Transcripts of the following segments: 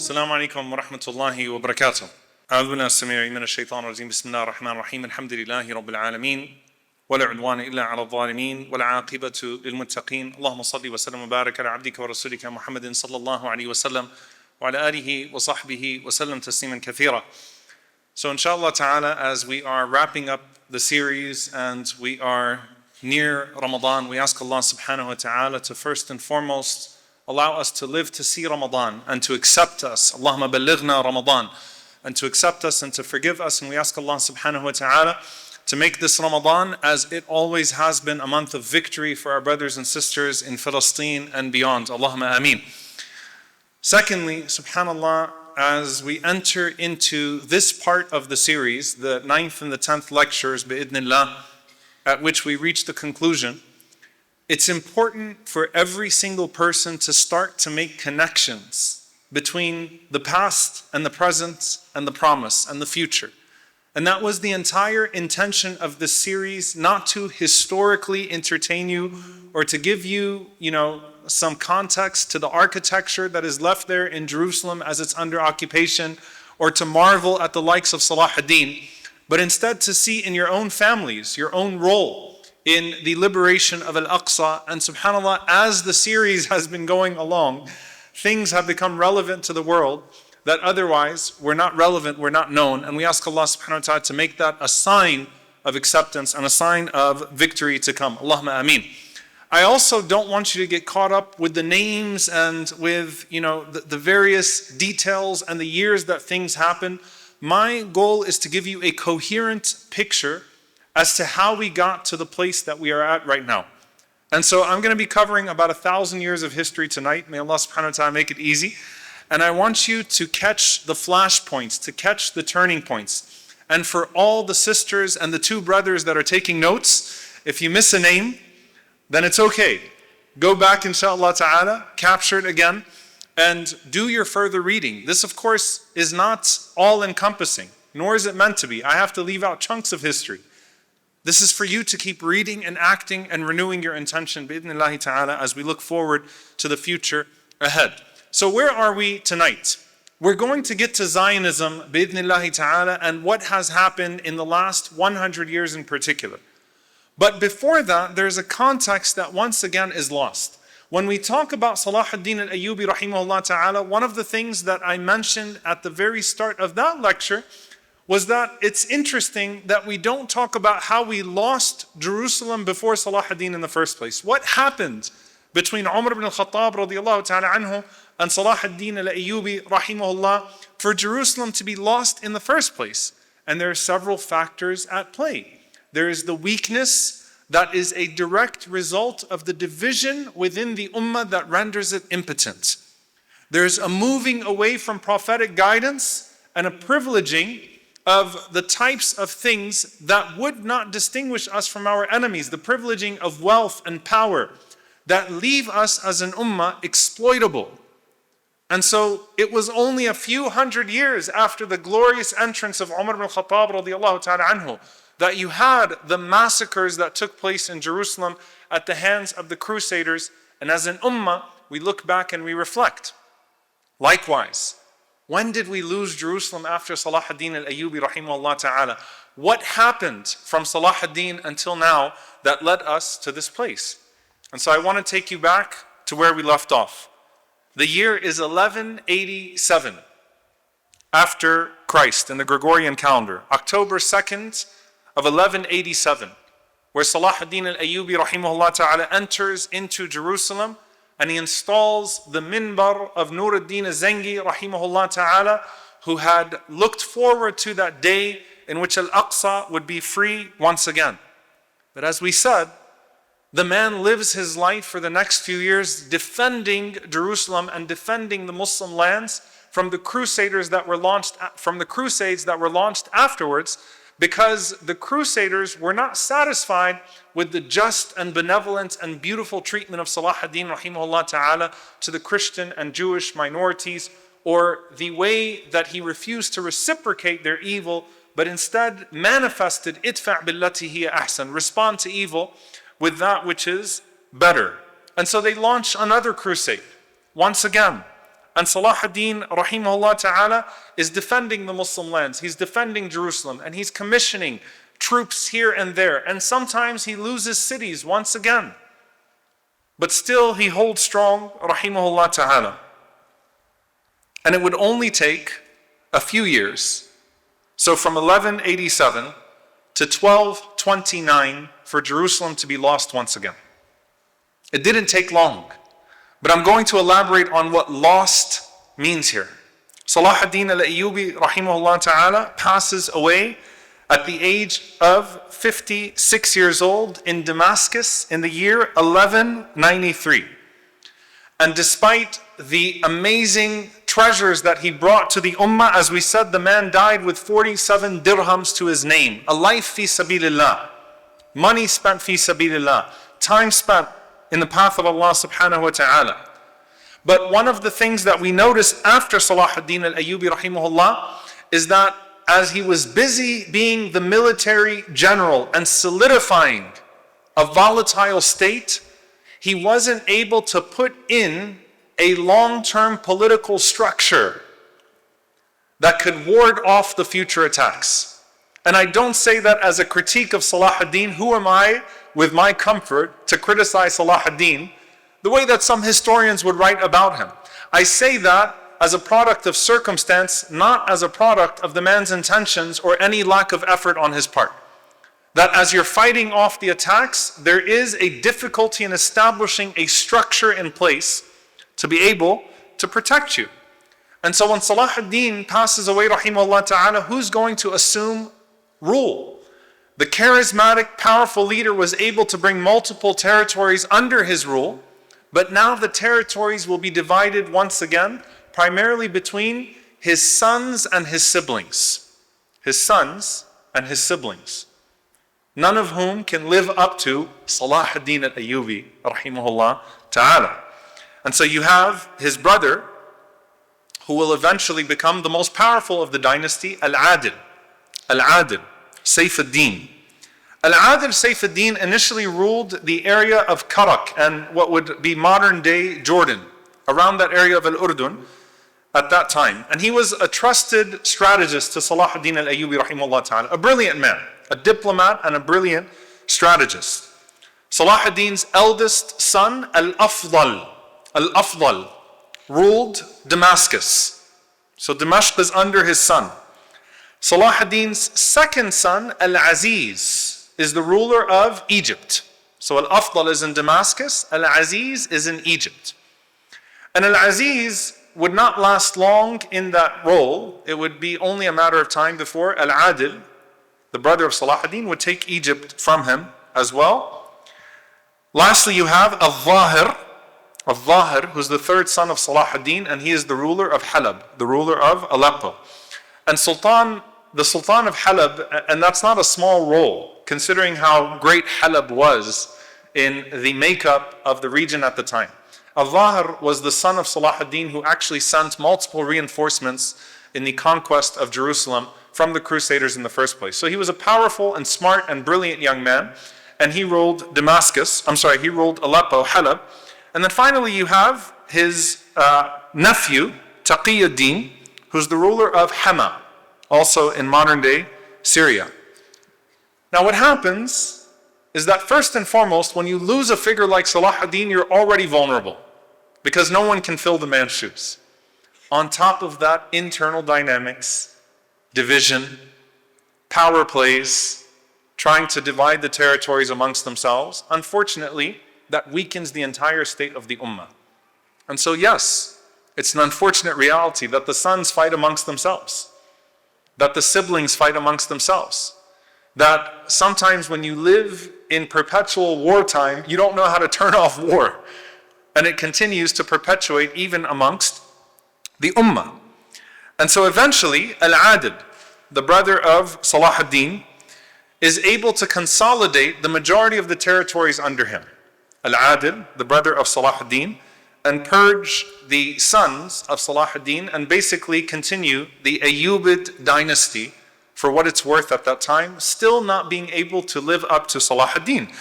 السلام عليكم ورحمة الله وبركاته. أعوذ بالله السميع العليم من الشيطان الرجيم. بسم الله الرحمن الرحيم. الحمد لله رب العالمين ولا عدوان إلا على الظالمين والعاقبة للمتقين. اللهم صل وسلم وبارك على عبدك ورسولك محمد صلى الله عليه وسلم وعلى آله وصحبه وسلم تسليما كثيرا. So inshallah ta'ala, as we are wrapping up the series and we are near Ramadan, we ask Allah subhanahu wa ta'ala to first and foremost allow us to live to see Ramadan and to accept us. Allahumma ballighna Ramadan, and to accept us and to forgive us. And we ask Allah subhanahu wa ta'ala to make this Ramadan, as it always has been, a month of victory for our brothers and sisters in Palestine and beyond. Allahumma ameen. Secondly, subhanallah, as we enter into this part of the series, the 9th and the 10th lectures, bi'idhnillah, at which we reach the conclusion, it's important for every single person to start to make connections between the past and the present and the promise and the future. And that was the entire intention of this series, not to historically entertain you or to give you, some context to the architecture that is left there in Jerusalem as it's under occupation, or to marvel at the likes of Salahuddin, but instead to see in your own families, your own role in the liberation of Al-Aqsa. And subhanAllah, as the series has been going along, things have become relevant to the world that otherwise were not relevant, were not known. And we ask Allah subhanahu wa ta'ala to make that a sign of acceptance and a sign of victory to come. Allahumma ameen. I also don't want you to get caught up with the names and with the various details and the years that things happen. My goal is to give you a coherent picture as to how we got to the place that we are at right now. And so I'm going to be covering about 1,000 years of history tonight. May Allah subhanahu wa ta'ala make it easy. And I want you to catch the flash points, to catch the turning points. And for all the sisters and the two brothers that are taking notes, if you miss a name, then it's okay. Go back, inshallah ta'ala, capture it again, and do your further reading. This, of course, is not all-encompassing, nor is it meant to be. I have to leave out chunks of history. This is for you to keep reading and acting and renewing your intention, bi'idhnillahi ta'ala, as we look forward to the future ahead. So where are we tonight? We're going to get to Zionism, bi'idhnillahi ta'ala, and what has happened in the last 100 years in particular. But before that, there's a context that once again is lost. When we talk about Salahuddin al-Ayyubi rahimahullah ta'ala, one of the things that I mentioned at the very start of that lecture was that it's interesting that we don't talk about how we lost Jerusalem before Salahuddin in the first place. What happened between Umar ibn al-Khattab radiyallahu ta'ala anhu and Salahuddin al-Ayyubi rahimahullah for Jerusalem to be lost in the first place? And there are several factors at play. There is the weakness that is a direct result of the division within the ummah that renders it impotent. There's a moving away from prophetic guidance and a privileging of the types of things that would not distinguish us from our enemies, the privileging of wealth and power that leave us as an ummah exploitable. And so it was only a few hundred years after the glorious entrance of Umar ibn al-Khattab radiyallahu ta'ala anhu that you had the massacres that took place in Jerusalem at the hands of the Crusaders. And as an ummah, we look back and we reflect. Likewise, when did we lose Jerusalem after Salahuddin al-Ayyubi rahimahullah ta'ala? What happened from Salahuddin until now that led us to this place? And so I want to take you back to where we left off. The year is 1187 after Christ in the Gregorian calendar, October 2nd of 1187, where Salahuddin al-Ayyubi rahimahullah ta'ala enters into Jerusalem and he installs the minbar of Nuruddin al-Zengi rahimahullah ta'ala, who had looked forward to that day in which Al-Aqsa would be free once again. But as we said, the man lives his life for the next few years defending Jerusalem and defending the Muslim lands from the Crusades that were launched afterwards, because the Crusaders were not satisfied with the just and benevolent and beautiful treatment of Salahuddin rahimahullah ta'ala to the Christian and Jewish minorities, or the way that he refused to reciprocate their evil, but instead manifested idfa' billati hiya ahsan, respond to evil with that which is better. And so they launch another crusade, once again. And Salahuddin, rahimahullah ta'ala, is defending the Muslim lands. He's defending Jerusalem, and he's commissioning troops here and there. And sometimes he loses cities once again. But still he holds strong, rahimahullah ta'ala. And it would only take a few years. So from 1187 to 1229 for Jerusalem to be lost once again. It didn't take long. But I'm going to elaborate on what lost means here. Salahuddin al-Ayyubi, rahimahullah ta'ala, passes away at the age of 56 years old in Damascus in the year 1193. And despite the amazing treasures that he brought to the ummah, as we said, the man died with 47 dirhams to his name. A life fi sabilillah. Money spent fi sabilillah. Time spent in the path of Allah subhanahu wa ta'ala. But one of the things that we notice after Salahuddin al-Ayyubi rahimahullah is that as he was busy being the military general and solidifying a volatile state, he wasn't able to put in a long-term political structure that could ward off the future attacks. And I don't say that as a critique of Salahuddin. Who am I, with my comfort, to criticize Salahuddin the way that some historians would write about him? I say that as a product of circumstance, not as a product of the man's intentions or any lack of effort on his part. That as you're fighting off the attacks, there is a difficulty in establishing a structure in place to be able to protect you. And so when Salahuddin passes away, rahimahullah ta'ala, who's going to assume rule? The charismatic, powerful leader was able to bring multiple territories under his rule, but now the territories will be divided once again, primarily between his sons and his siblings. His sons and his siblings. None of whom can live up to Salahuddin al-Ayyubi, rahimahullah ta'ala. And so you have his brother, who will eventually become the most powerful of the dynasty, Al-Adil. Al-Adil, Sayf-ad-Din. Al-Adil Sayf-ad-Din initially ruled the area of Karak and what would be modern day Jordan, around that area of Al-Urdun at that time. And he was a trusted strategist to Salahuddin al-Ayyubi rahimahullah ta'ala, a brilliant man, a diplomat and a brilliant strategist. Salahuddin's eldest son, Al-Afdal, ruled Damascus. So Damascus is under his son. Salahuddin's second son, Al-Aziz, is the ruler of Egypt. So Al-Afdal is in Damascus, Al-Aziz is in Egypt. And Al-Aziz would not last long in that role. It would be only a matter of time before Al-Adil, the brother of Salahuddin, would take Egypt from him as well. Lastly, you have Al-Zahir, who's the third son of Salahuddin, and he is the ruler of Halab, the ruler of Aleppo. And the Sultan of Halab, and that's not a small role, considering how great Halab was in the makeup of the region at the time. Al-Zahir was the son of Salahuddin, who actually sent multiple reinforcements in the conquest of Jerusalem from the Crusaders in the first place. So he was a powerful and smart and brilliant young man, and he ruled he ruled Aleppo, Halab. And then finally you have his nephew, Taqiyuddin, who's the ruler of Hama, also in modern day Syria. Now what happens is that first and foremost, when you lose a figure like Salahuddin, you're already vulnerable, because no one can fill the man's shoes. On top of that, internal dynamics, division, power plays, trying to divide the territories amongst themselves. Unfortunately, that weakens the entire state of the ummah. And so yes, it's an unfortunate reality that the sons fight amongst themselves, that the siblings fight amongst themselves, that sometimes when you live in perpetual wartime, you don't know how to turn off war. And it continues to perpetuate even amongst the ummah. And so eventually, Al-Adil, the brother of Salahuddin, is able to consolidate the majority of the territories under him. Al-Adil, the brother of Salahuddin, and purge the sons of Salahuddin and basically continue the Ayyubid dynasty for what it's worth at that time, still not being able to live up to Salahuddin.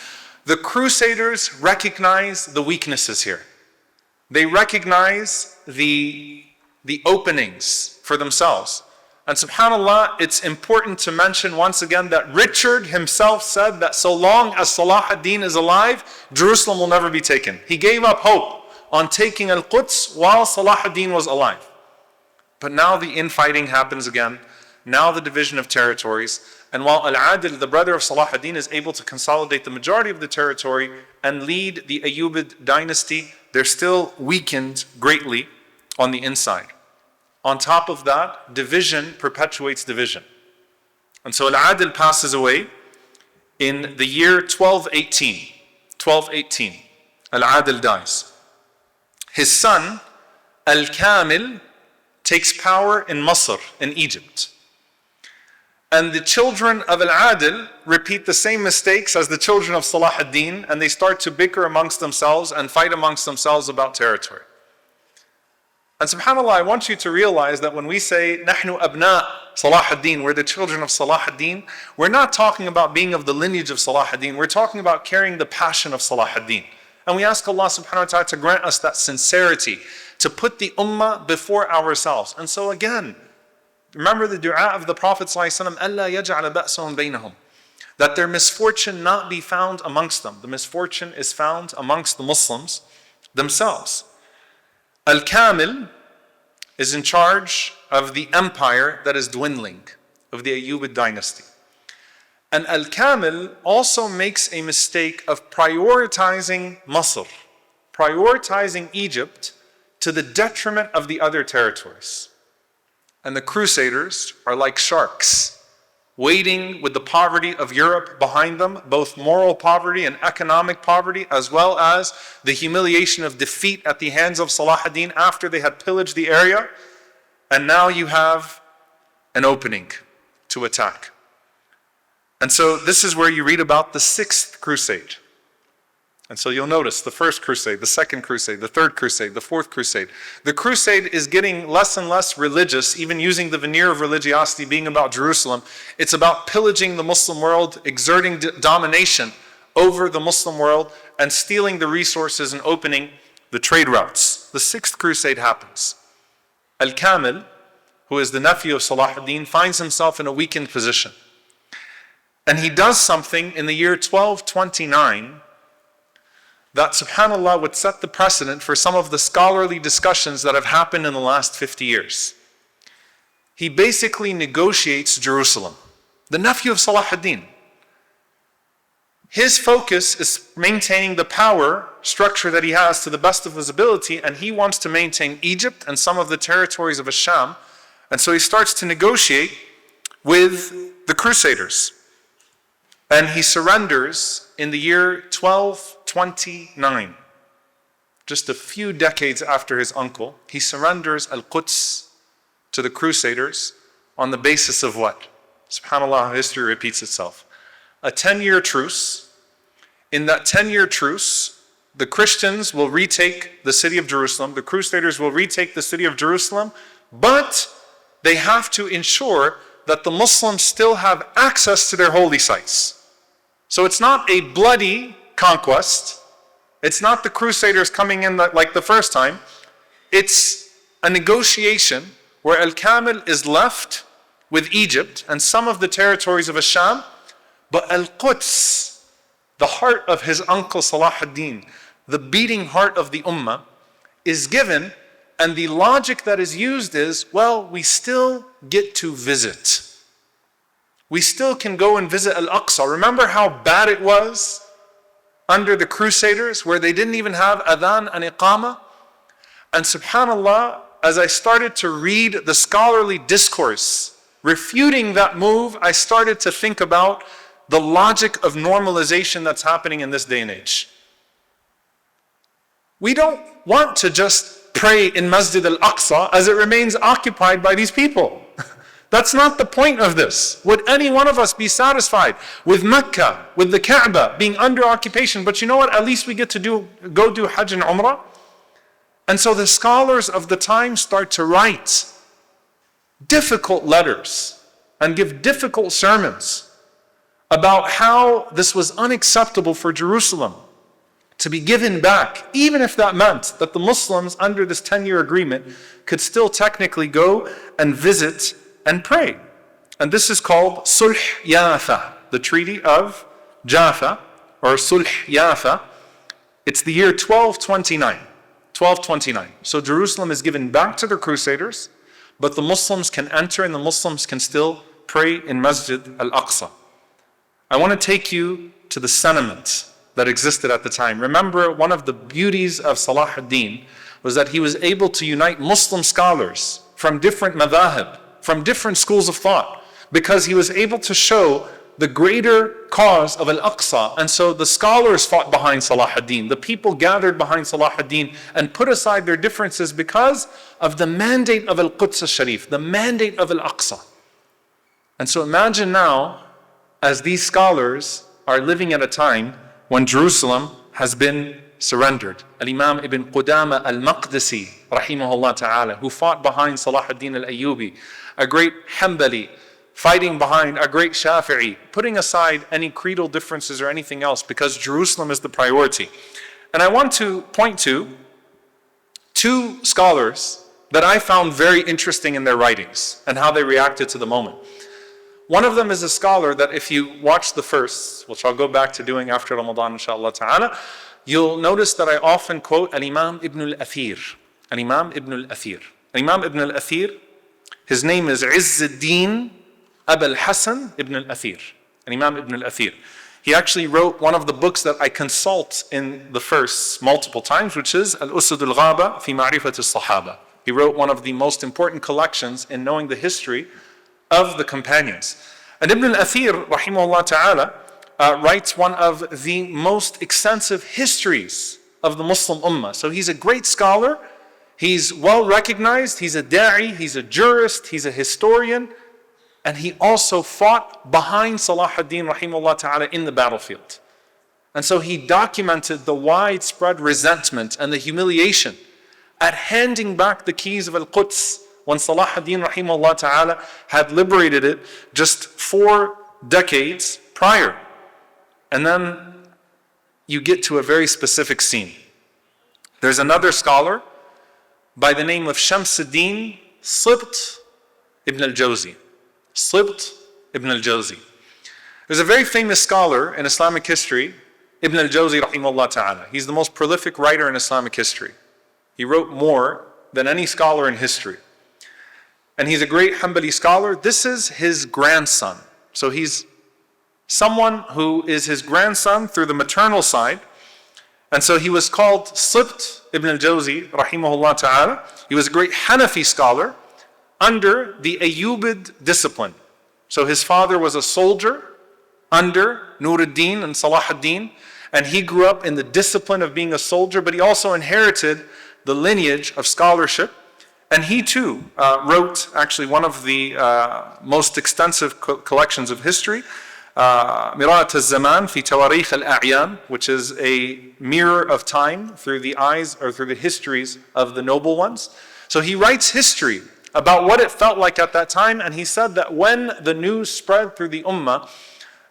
The Crusaders recognize the weaknesses here. They recognize the the openings for themselves. And subhanAllah, it's important to mention once again that Richard himself said that so long as Salahuddin is alive, Jerusalem will never be taken. He gave up hope on taking Al-Quds while Salahuddin was alive. But now the infighting happens again. Now the division of territories. And while Al-Adil, the brother of Salahuddin, is able to consolidate the majority of the territory and lead the Ayyubid dynasty, they're still weakened greatly on the inside. On top of that, division perpetuates division. And so Al-Adil passes away in the year 1218. 1218, Al-Adil dies. His son, Al-Kamil, takes power in Masr, in Egypt. And the children of Al-Adil repeat the same mistakes as the children of Salahuddin, and they start to bicker amongst themselves and fight amongst themselves about territory. And subhanAllah, I want you to realize that when we say, نحن أبناء Salahuddin, we're the children of Salahuddin, we're not talking about being of the lineage of Salahuddin, we're talking about carrying the passion of Salahuddin. And we ask Allah subhanahu wa ta'ala to grant us that sincerity, to put the ummah before ourselves. And so again, remember the dua of the Prophet ﷺ, أَلَّا يَجْعَلَ بَأْسَهُمْ بَيْنَهُم, that their misfortune not be found amongst them. The misfortune is found amongst the Muslims themselves. Al-Kamil is in charge of the empire that is dwindling, of the Ayyubid dynasty. And Al-Kamil also makes a mistake of prioritizing Masr, prioritizing Egypt to the detriment of the other territories. And the Crusaders are like sharks, waiting with the poverty of Europe behind them, both moral poverty and economic poverty, as well as the humiliation of defeat at the hands of Salahuddin after they had pillaged the area. And now you have an opening to attack. And so this is where you read about the 6th crusade. And so you'll notice the 1st crusade, the 2nd crusade, the 3rd crusade, the 4th crusade. The crusade is getting less and less religious, even using the veneer of religiosity being about Jerusalem. It's about pillaging the Muslim world, exerting domination over the Muslim world, and stealing the resources and opening the trade routes. The 6th crusade happens. Al-Kamil, who is the nephew of Salahuddin, finds himself in a weakened position. And he does something in the year 1229 that subhanAllah would set the precedent for some of the scholarly discussions that have happened in the last 50 years. He basically negotiates Jerusalem. The nephew of Salahuddin. His focus is maintaining the power structure that he has to the best of his ability, and he wants to maintain Egypt and some of the territories of Asham. And so he starts to negotiate with the Crusaders. And he surrenders in the year 1229. Just a few decades after his uncle, he surrenders Al-Quds to the Crusaders on the basis of what? SubhanAllah, history repeats itself. A 10-year truce. In that 10-year truce, the Christians will retake the city of Jerusalem, the Crusaders will retake the city of Jerusalem, but they have to ensure that the Muslims still have access to their holy sites. So it's not a bloody conquest. It's not the Crusaders coming in like the first time. It's a negotiation where Al-Kamil is left with Egypt and some of the territories of Asham, but Al-Quds, the heart of his uncle Salahuddin, the beating heart of the ummah, is given, and the logic that is used is, well, we still get to visit. We still can go and visit Al-Aqsa. Remember how bad it was under the Crusaders, where they didn't even have adhan and iqamah? And subhanAllah, as I started to read the scholarly discourse refuting that move, I started to think about the logic of normalization that's happening in this day and age. We don't want to just pray in Masjid Al-Aqsa as it remains occupied by these people. That's not the point of this. Would any one of us be satisfied with Mecca, with the Kaaba being under occupation? But you know what? At least we get to go do Hajj and Umrah. And so the scholars of the time start to write difficult letters and give difficult sermons about how this was unacceptable for Jerusalem. to be given back, even if that meant that the Muslims under this 10-year agreement could still technically go and visit and pray. And this is called Sulh Yafa, the Treaty of Jaffa, or Sulh Yafa. It's the year 1229. 1229. So Jerusalem is given back to the Crusaders, but the Muslims can enter and the Muslims can still pray in Masjid Al-Aqsa. I want to take you to the sentiment that existed at the time. Remember, one of the beauties of Salahuddin was that he was able to unite Muslim scholars from different madhahib, from different schools of thought, because he was able to show the greater cause of Al-Aqsa. And so the scholars fought behind Salahuddin. The people gathered behind Salahuddin and put aside their differences because of the mandate of Al-Quds al-Sharif, the mandate of Al-Aqsa. And so imagine now, as these scholars are living at a time when Jerusalem has been surrendered. Al-Imam Ibn Qudama al-Maqdisi, rahimahullah ta'ala, who fought behind Salahuddin al-Ayyubi, a great Hanbali, fighting behind a great Shafi'i, putting aside any creedal differences or anything else because Jerusalem is the priority. And I want to point to two scholars that I found very interesting in their writings and how they reacted to the moment. One of them is a scholar that if you watch the first, which I'll go back to doing after Ramadan inshallah ta'ala, you'll notice that I often quote Al-Imam Ibn al-Athir. Al-Imam Ibn al-Athir. Al-Imam Ibn al-Athir, his name is Izz-ad-Din Abul Hasan Ibn al-Athir. Al-Imam Ibn al-Athir. He actually wrote one of the books that I consult in the first multiple times, which is Al-Usud al-Ghaba fi Ma'rifat al-Sahaba. He wrote one of the most important collections in knowing the history of the companions. And Ibn al-Athir, rahimahullah ta'ala, writes one of the most extensive histories of the Muslim ummah. So he's a great scholar, he's well recognized, he's a da'i, he's a jurist, he's a historian, and he also fought behind Salahuddin, rahimahullah ta'ala, in the battlefield. And so he documented the widespread resentment and the humiliation at handing back the keys of Al-Quds when Salahuddin, rahimahullah ta'ala, had liberated it just 4 decades prior. And then you get to a very specific scene. There's another scholar by the name of Shamsuddin Sibt ibn al-Jawzi. Sibt ibn al-Jawzi. There's a very famous scholar in Islamic history, Ibn al-Jawzi rahimahullah ta'ala. He's the most prolific writer in Islamic history. He wrote more than any scholar in history. And he's a great Hanbali scholar. This is his grandson. So he's someone who is his grandson through the maternal side. And so he was called Sibt ibn al-Jawzi rahimahullah ta'ala. He was a great Hanafi scholar under the Ayyubid discipline. So his father was a soldier under Nuruddin and Salahuddin, and he grew up in the discipline of being a soldier, but he also inherited the lineage of scholarship. And he too wrote actually one of the most extensive collections of history, Mirat al-Zaman fi Tawarikh al-A'yan, which is a mirror of time through the eyes or through the histories of the noble ones. So he writes history about what it felt like at that time, and he said that when the news spread through the ummah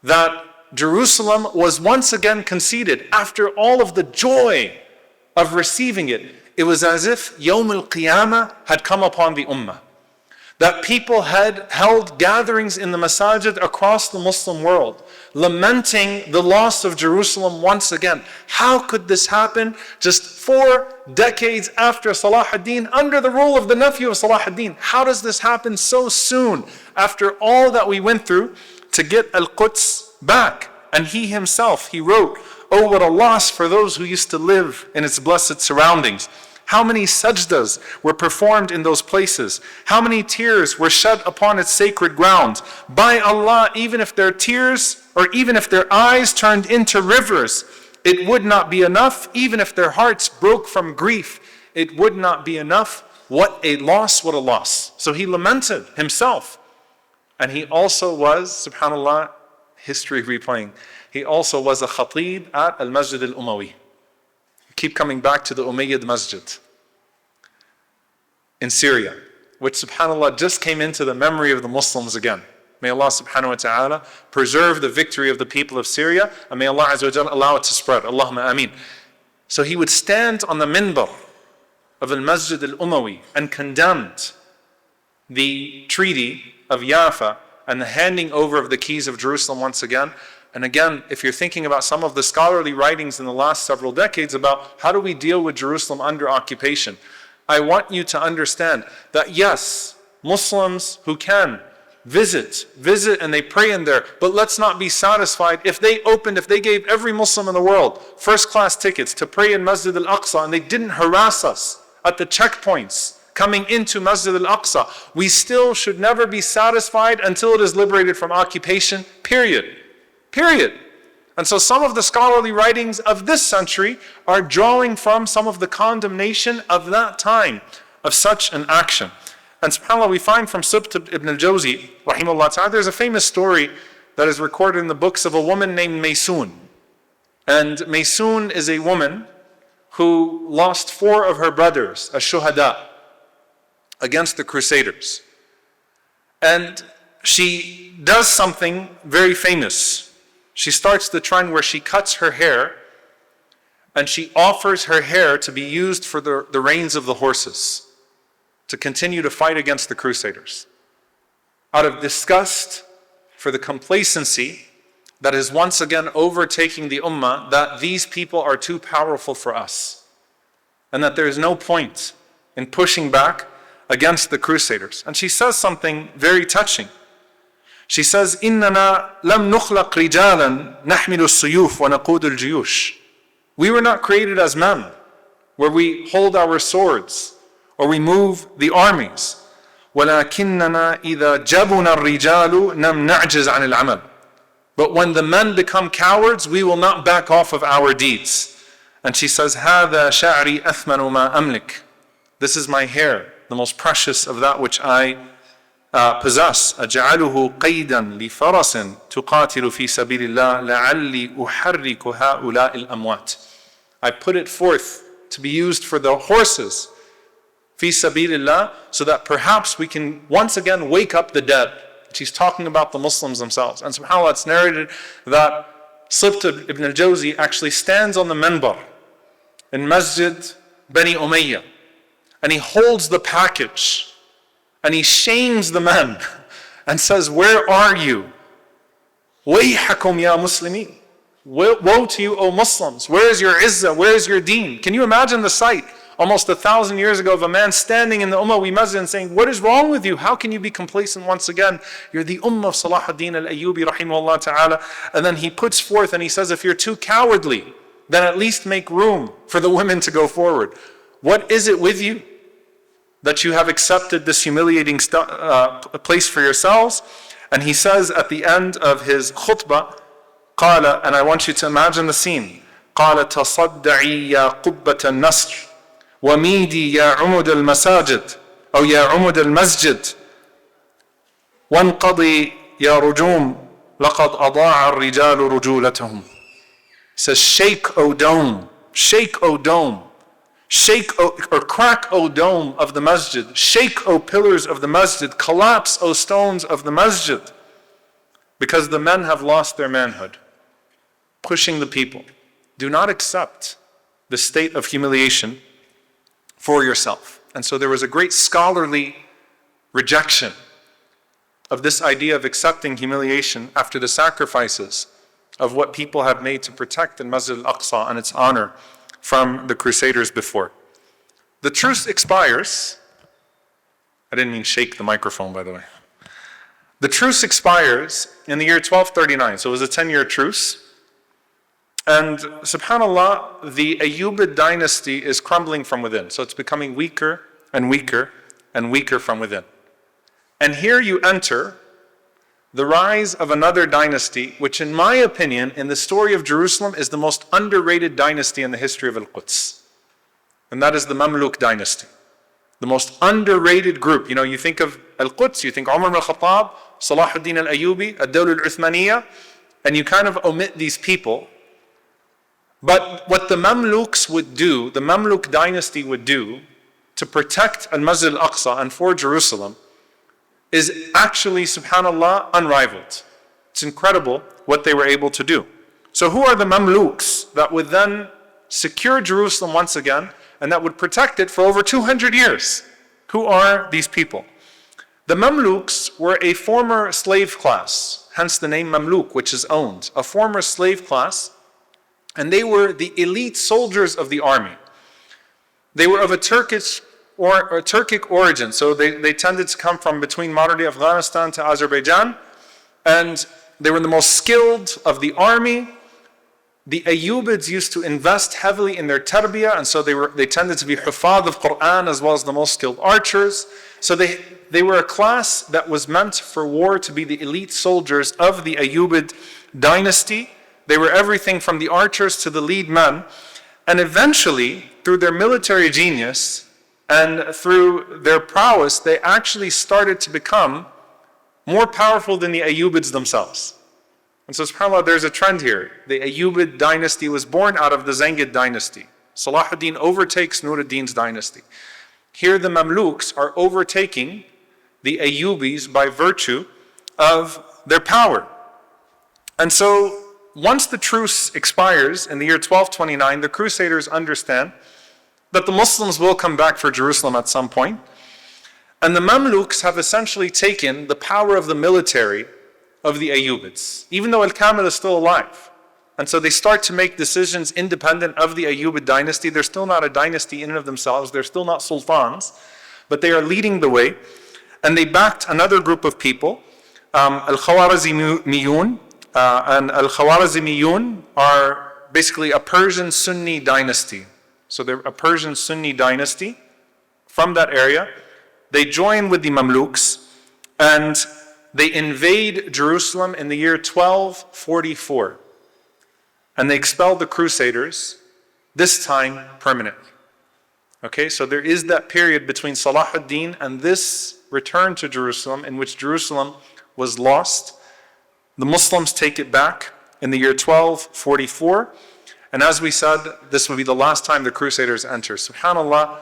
that Jerusalem was once again conceded after all of the joy of receiving it, it was as if Yawm al-Qiyamah had come upon the ummah. That people had held gatherings in the masajid across the Muslim world, lamenting the loss of Jerusalem once again. How could this happen just 4 decades after Salahuddin, under the rule of the nephew of Salahuddin? How does this happen so soon after all that we went through to get Al-Quds back? And he himself, he wrote, "Oh, what a loss for those who used to live in its blessed surroundings. How many sajdas were performed in those places? How many tears were shed upon its sacred ground? By Allah, even if their tears, or even if their eyes turned into rivers, it would not be enough. Even if their hearts broke from grief, it would not be enough. What a loss, what a loss." So he lamented himself. And he also was, subhanAllah, history replaying, he also was a khatib at Al-Masjid Al-Umawi. Keep coming back to the Umayyad Masjid in Syria, which subhanAllah just came into the memory of the Muslims again. May Allah subhanahu wa ta'ala preserve the victory of the people of Syria, and may Allah azza wa jalla allow it to spread. Allahumma ameen. So he would stand on the minbar of Masjid Al-Umawi and condemned the treaty of Jaffa and the handing over of the keys of Jerusalem once again. And again, if you're thinking about some of the scholarly writings in the last several decades about how do we deal with Jerusalem under occupation, I want you to understand that yes, Muslims who can visit and they pray in there, but let's not be satisfied. If they gave every Muslim in the world first-class tickets to pray in Masjid Al-Aqsa and they didn't harass us at the checkpoints coming into Masjid Al-Aqsa, we still should never be satisfied until it is liberated from occupation, period. And so some of the scholarly writings of this century are drawing from some of the condemnation of that time of such an action. And subhanAllah, we find from Sibt ibn al-Jawzi, rahimahullah ta'ala, there's a famous story that is recorded in the books of a woman named Maysoon. And Maysoon is a woman who lost 4 of her brothers, ash-shuhada, against the Crusaders. And she does something very famous. She starts the trend where she cuts her hair and she offers her hair to be used for the reins of the horses to continue to fight against the Crusaders. Out of disgust for the complacency that is once again overtaking the ummah, that these people are too powerful for us and that there is no point in pushing back against the Crusaders. And she says something very touching. She says, إِنَّنَا لَمْ نُخْلَقْ رِجَالًا نَحْمِلُ السُّيُوفَ وَنَقُودُ الْجُيُوشِ. We were not created as men, where we hold our swords, or we move the armies. وَلَكِنَّنَا إِذَا جَبُنَ الرِّجَالُ نَمْ نَعْجِزْ عَنِ الْعَمَلِ. But when the men become cowards, we will not back off of our deeds. And she says, هَذَا شَعْرِي أَثْمَنُ مَا أَمْلِكْ. This is my hair, the most precious of that which I possess. أجعله قيدا لفرس تقاتل في سبيل الله لعلي أحرك هؤلاء الأموات. I put it forth to be used for the horses في سبيل الله, so that perhaps we can once again wake up the dead. She's talking about the Muslims themselves. And subhanAllah, it's narrated that Sibt ibn al-Jawzi actually stands on the minbar in Masjid Bani Umayyah and he holds the package and he shames the men and says, where are you? وَيْحَكُمْ يَا مُسْلِمِينَ. Woe to you, O Muslims. Where is your izzah? Where is your deen? Can you imagine the sight almost 1,000 years ago of a man standing in the Ummah Masjid and saying, what is wrong with you? How can you be complacent once again? You're the Ummah of Salahuddin al-Ayyubi rahimahullah ta'ala. And then he puts forth and he says, if you're too cowardly, then at least make room for the women to go forward. What is it with you that you have accepted this humiliating place for yourselves? And he says at the end of his khutbah, قال, and I want you to imagine the scene, قال تصدعي يا قبة النصر وميدي يا عمد المساجد أو يا عمد المسجد وانقضي يا رجوم لقد أضاع الرجال رجولتهم. He says, shake, O dome, shake, O dome. Shake, or crack, O dome of the masjid. Shake, O pillars of the masjid. Collapse, O stones of the masjid. Because the men have lost their manhood. Pushing the people. Do not accept the state of humiliation for yourself. And so there was a great scholarly rejection of this idea of accepting humiliation after the sacrifices of what people have made to protect the Masjid Al-Aqsa and its honor from the Crusaders before. The truce expires. I didn't mean shake the microphone, by the way. The truce expires in the year 1239, so it was a 10-year truce. And subhanAllah, the Ayyubid dynasty is crumbling from within. So it's becoming weaker and weaker and weaker from within. And here you enter the rise of another dynasty, which in my opinion, in the story of Jerusalem, is the most underrated dynasty in the history of Al-Quds. And that is the Mamluk dynasty. The most underrated group. You know, you think of Al-Quds, you think Umar al-Khattab, Salahuddin al-Ayyubi, Ad-Dawla al-Uthmaniyya, and you kind of omit these people. But what the Mamluks would do, the Mamluk dynasty would do, to protect Al-Masjid Al-Aqsa and for Jerusalem, is actually, subhanAllah, unrivaled. It's incredible what they were able to do. So who are the Mamluks that would then secure Jerusalem once again, and that would protect it for over 200 years. Who are these people? The Mamluks were a former slave class, hence the name Mamluk, which is owned, a former slave class, and they were the elite soldiers of the army. They were of a Turkic origin, so they tended to come from between modern-day Afghanistan to Azerbaijan, and they were the most skilled of the army. The Ayyubids used to invest heavily in their tarbiyah, and so they tended to be hufad of Quran as well as the most skilled archers. So they were a class that was meant for war to be the elite soldiers of the Ayyubid dynasty. They were everything from the archers to the lead men. And eventually, through their military genius and through their prowess, they actually started to become more powerful than the Ayyubids themselves. And so subhanAllah, there's a trend here. The Ayyubid dynasty was born out of the Zengid dynasty. Salahuddin overtakes Nur ad-Din's dynasty. Here the Mamluks are overtaking the Ayyubis by virtue of their power. And so once the truce expires in the year 1229, the Crusaders understand that the Muslims will come back for Jerusalem at some point. And the Mamluks have essentially taken the power of the military of the Ayyubids, even though Al-Kamil is still alive. And so they start to make decisions independent of the Ayyubid dynasty. They're still not a dynasty in and of themselves. They're still not sultans, but they are leading the way. And they backed another group of people, Al-Khawarizmiyun. And Al-Khawarizmiyun are basically a Persian Sunni dynasty. So they're a Persian Sunni dynasty from that area. They join with the Mamluks and they invade Jerusalem in the year 1244. And they expel the Crusaders, this time permanently. Okay, so there is that period between Salahuddin and this return to Jerusalem in which Jerusalem was lost. The Muslims take it back in the year 1244. And as we said, this will be the last time the Crusaders enter. SubhanAllah,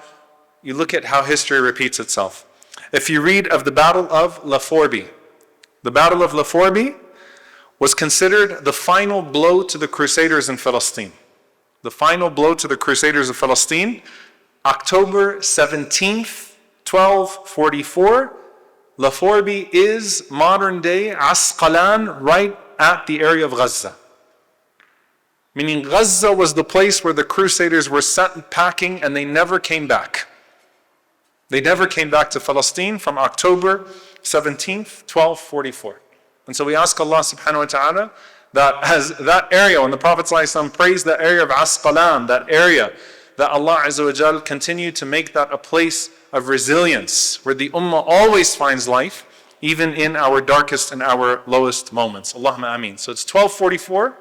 you look at how history repeats itself. If you read of the Battle of Laforbi, the Battle of Laforbi was considered the final blow to the Crusaders in Palestine. The final blow to the Crusaders of Palestine, October 17th, 1244. Laforbi is modern-day Asqalan, right at the area of Gaza. Meaning Gaza was the place where the Crusaders were sent packing and they never came back. They never came back to Palestine from October 17th, 1244. And so we ask Allah subhanahu wa ta'ala that as that area, when the Prophet ﷺ praised that area of Asqalan, that area, that Allah Azza wa Jal continue to make that a place of resilience, where the ummah always finds life, even in our darkest and our lowest moments. Allahumma ameen. So it's 1244,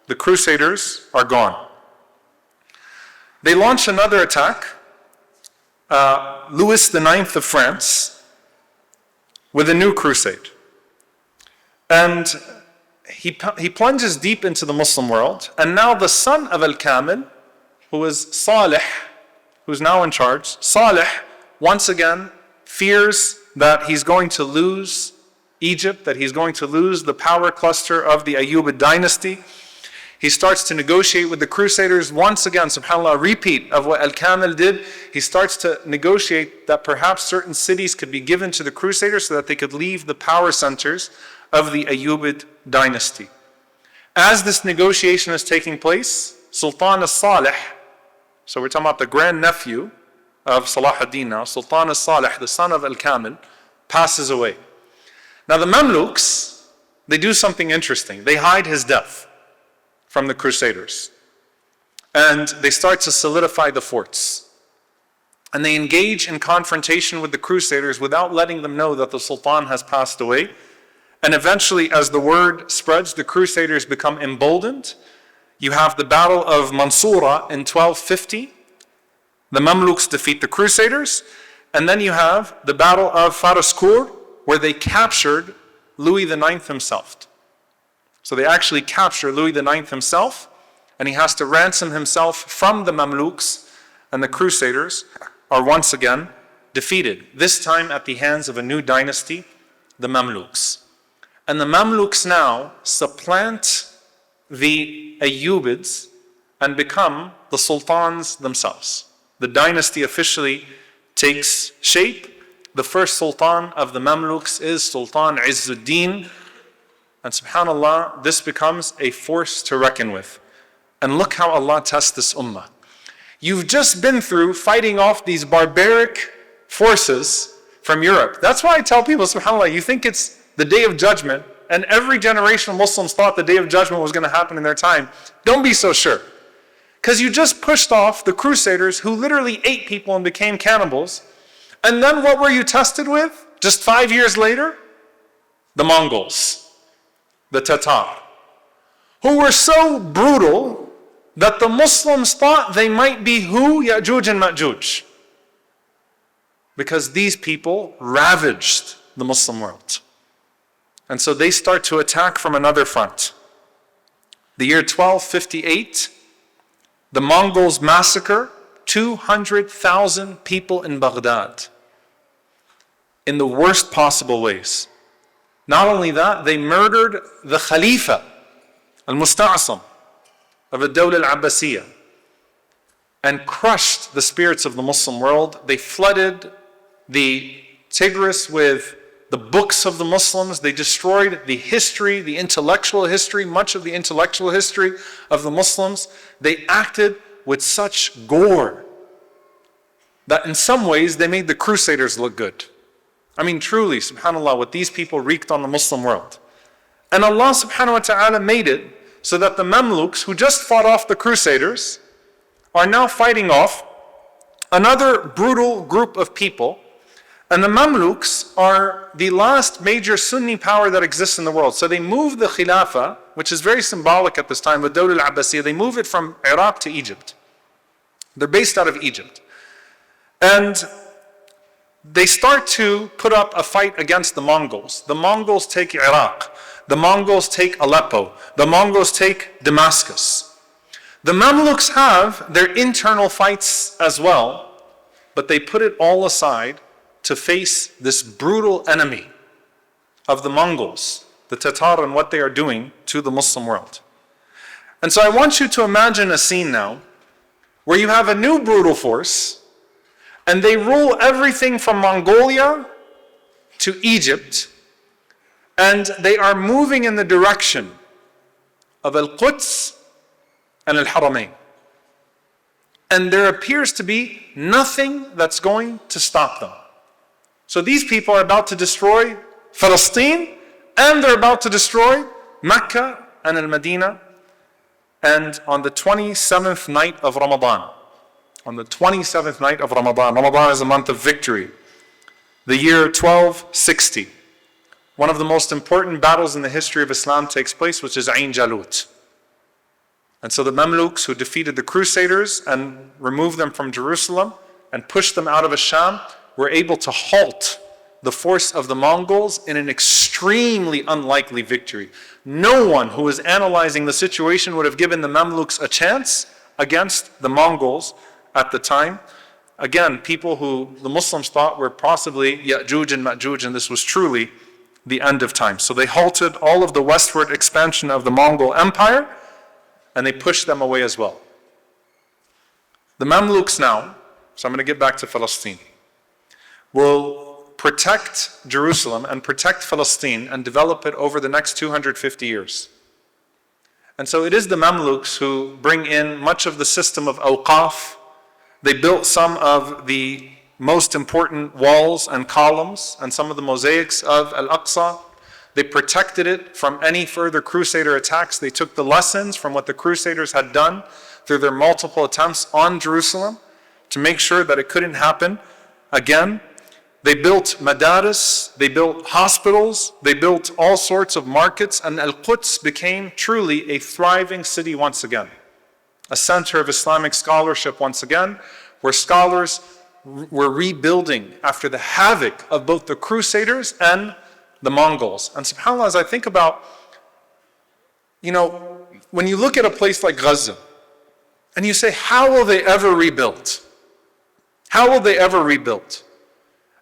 the Crusaders are gone. They launch another attack. Louis IX of France, with a new crusade. And he plunges deep into the Muslim world. And now the son of Al-Kamil, who is Salih, who's now in charge, Salih once again fears that he's going to lose Egypt, that he's going to lose the power cluster of the Ayyubid dynasty. He starts to negotiate with the Crusaders. Once again, subhanAllah, a repeat of what Al-Kamil did. He starts to negotiate that perhaps certain cities could be given to the Crusaders so that they could leave the power centers of the Ayyubid dynasty. As this negotiation is taking place, Sultan al-Salih, so we're talking about the grandnephew of Salahuddin now, Sultan al-Salih, the son of Al-Kamil, passes away. Now the Mamluks, they do something interesting. They hide his death from the Crusaders. And they start to solidify the forts. And they engage in confrontation with the Crusaders without letting them know that the Sultan has passed away. And eventually, as the word spreads, the Crusaders become emboldened. You have the Battle of Mansoura in 1250. The Mamluks defeat the Crusaders. And then you have the Battle of Faraskour, where they captured Louis IX himself. So they actually capture Louis IX himself, and he has to ransom himself from the Mamluks, and the Crusaders are once again defeated, this time at the hands of a new dynasty, the Mamluks. And the Mamluks now supplant the Ayyubids and become the sultans themselves. The dynasty officially takes shape. The first sultan of the Mamluks is Sultan Izzuddin. And subhanAllah, this becomes a force to reckon with. And look how Allah tests this ummah. You've just been through fighting off these barbaric forces from Europe. That's why I tell people, subhanAllah, you think it's the Day of Judgment, and every generation of Muslims thought the Day of Judgment was going to happen in their time. Don't be so sure. Because you just pushed off the Crusaders who literally ate people and became cannibals. And then what were you tested with? Just 5 years later? The Mongols, the Tatar, who were so brutal that the Muslims thought they might be who? Ya'juj and Ma'juj. Because these people ravaged the Muslim world. And so they start to attack from another front. The year 1258, the Mongols massacre 200,000 people in Baghdad in the worst possible ways. Not only that, they murdered the Khalifa, al-Musta'asam, of the Dawla al-Abbasiyya, and crushed the spirits of the Muslim world. They flooded the Tigris with the books of the Muslims. They destroyed the history, the intellectual history, much of the intellectual history of the Muslims. They acted with such gore that in some ways they made the Crusaders look good. I mean, truly, subhanAllah, what these people wreaked on the Muslim world. And Allah subhanahu wa ta'ala made it so that the Mamluks, who just fought off the Crusaders, are now fighting off another brutal group of people. And the Mamluks are the last major Sunni power that exists in the world. So they moved the Khilafah, which is very symbolic at this time, with Dawla al-Abbasiyya, they move it from Iraq to Egypt. They're based out of Egypt. And they start to put up a fight against the Mongols. The Mongols take Iraq. The Mongols take Aleppo. The Mongols take Damascus. The Mamluks have their internal fights as well, but they put it all aside to face this brutal enemy of the Mongols, the Tatar, and what they are doing to the Muslim world. And so I want you to imagine a scene now where you have a new brutal force, and they rule everything from Mongolia to Egypt, and they are moving in the direction of Al-Quds and Al-Haramain. And there appears to be nothing that's going to stop them. So these people are about to destroy Palestine, and they're about to destroy Mecca and Al-Madinah. And on the 27th night of Ramadan, on the 27th night of Ramadan, Ramadan is a month of victory, the year 1260, one of the most important battles in the history of Islam takes place, which is Ain Jalut. And so the Mamluks, who defeated the Crusaders and removed them from Jerusalem and pushed them out of Asham, were able to halt the force of the Mongols in an extremely unlikely victory. No one who was analyzing the situation would have given the Mamluks a chance against the Mongols at the time. Again, people who the Muslims thought were possibly Ya'juj and Ma'juj, and this was truly the end of time. So they halted all of the westward expansion of the Mongol Empire, and they pushed them away as well. The Mamluks now, so I'm going to get back to Palestine, will protect Jerusalem and protect Palestine and develop it over the next 250 years. And so it is the Mamluks who bring in much of the system of awqaf. They built some of the most important walls and columns and some of the mosaics of Al-Aqsa. They protected it from any further Crusader attacks. They took the lessons from what the Crusaders had done through their multiple attempts on Jerusalem to make sure that it couldn't happen again. They built madaris, they built hospitals, they built all sorts of markets, and Al-Quds became truly a thriving city once again. A center of Islamic scholarship once again, where scholars were rebuilding after the havoc of both the Crusaders and the Mongols. And subhanAllah, as I think about, when you look at a place like Gaza, and you say, how will they ever rebuild? How will they ever rebuild?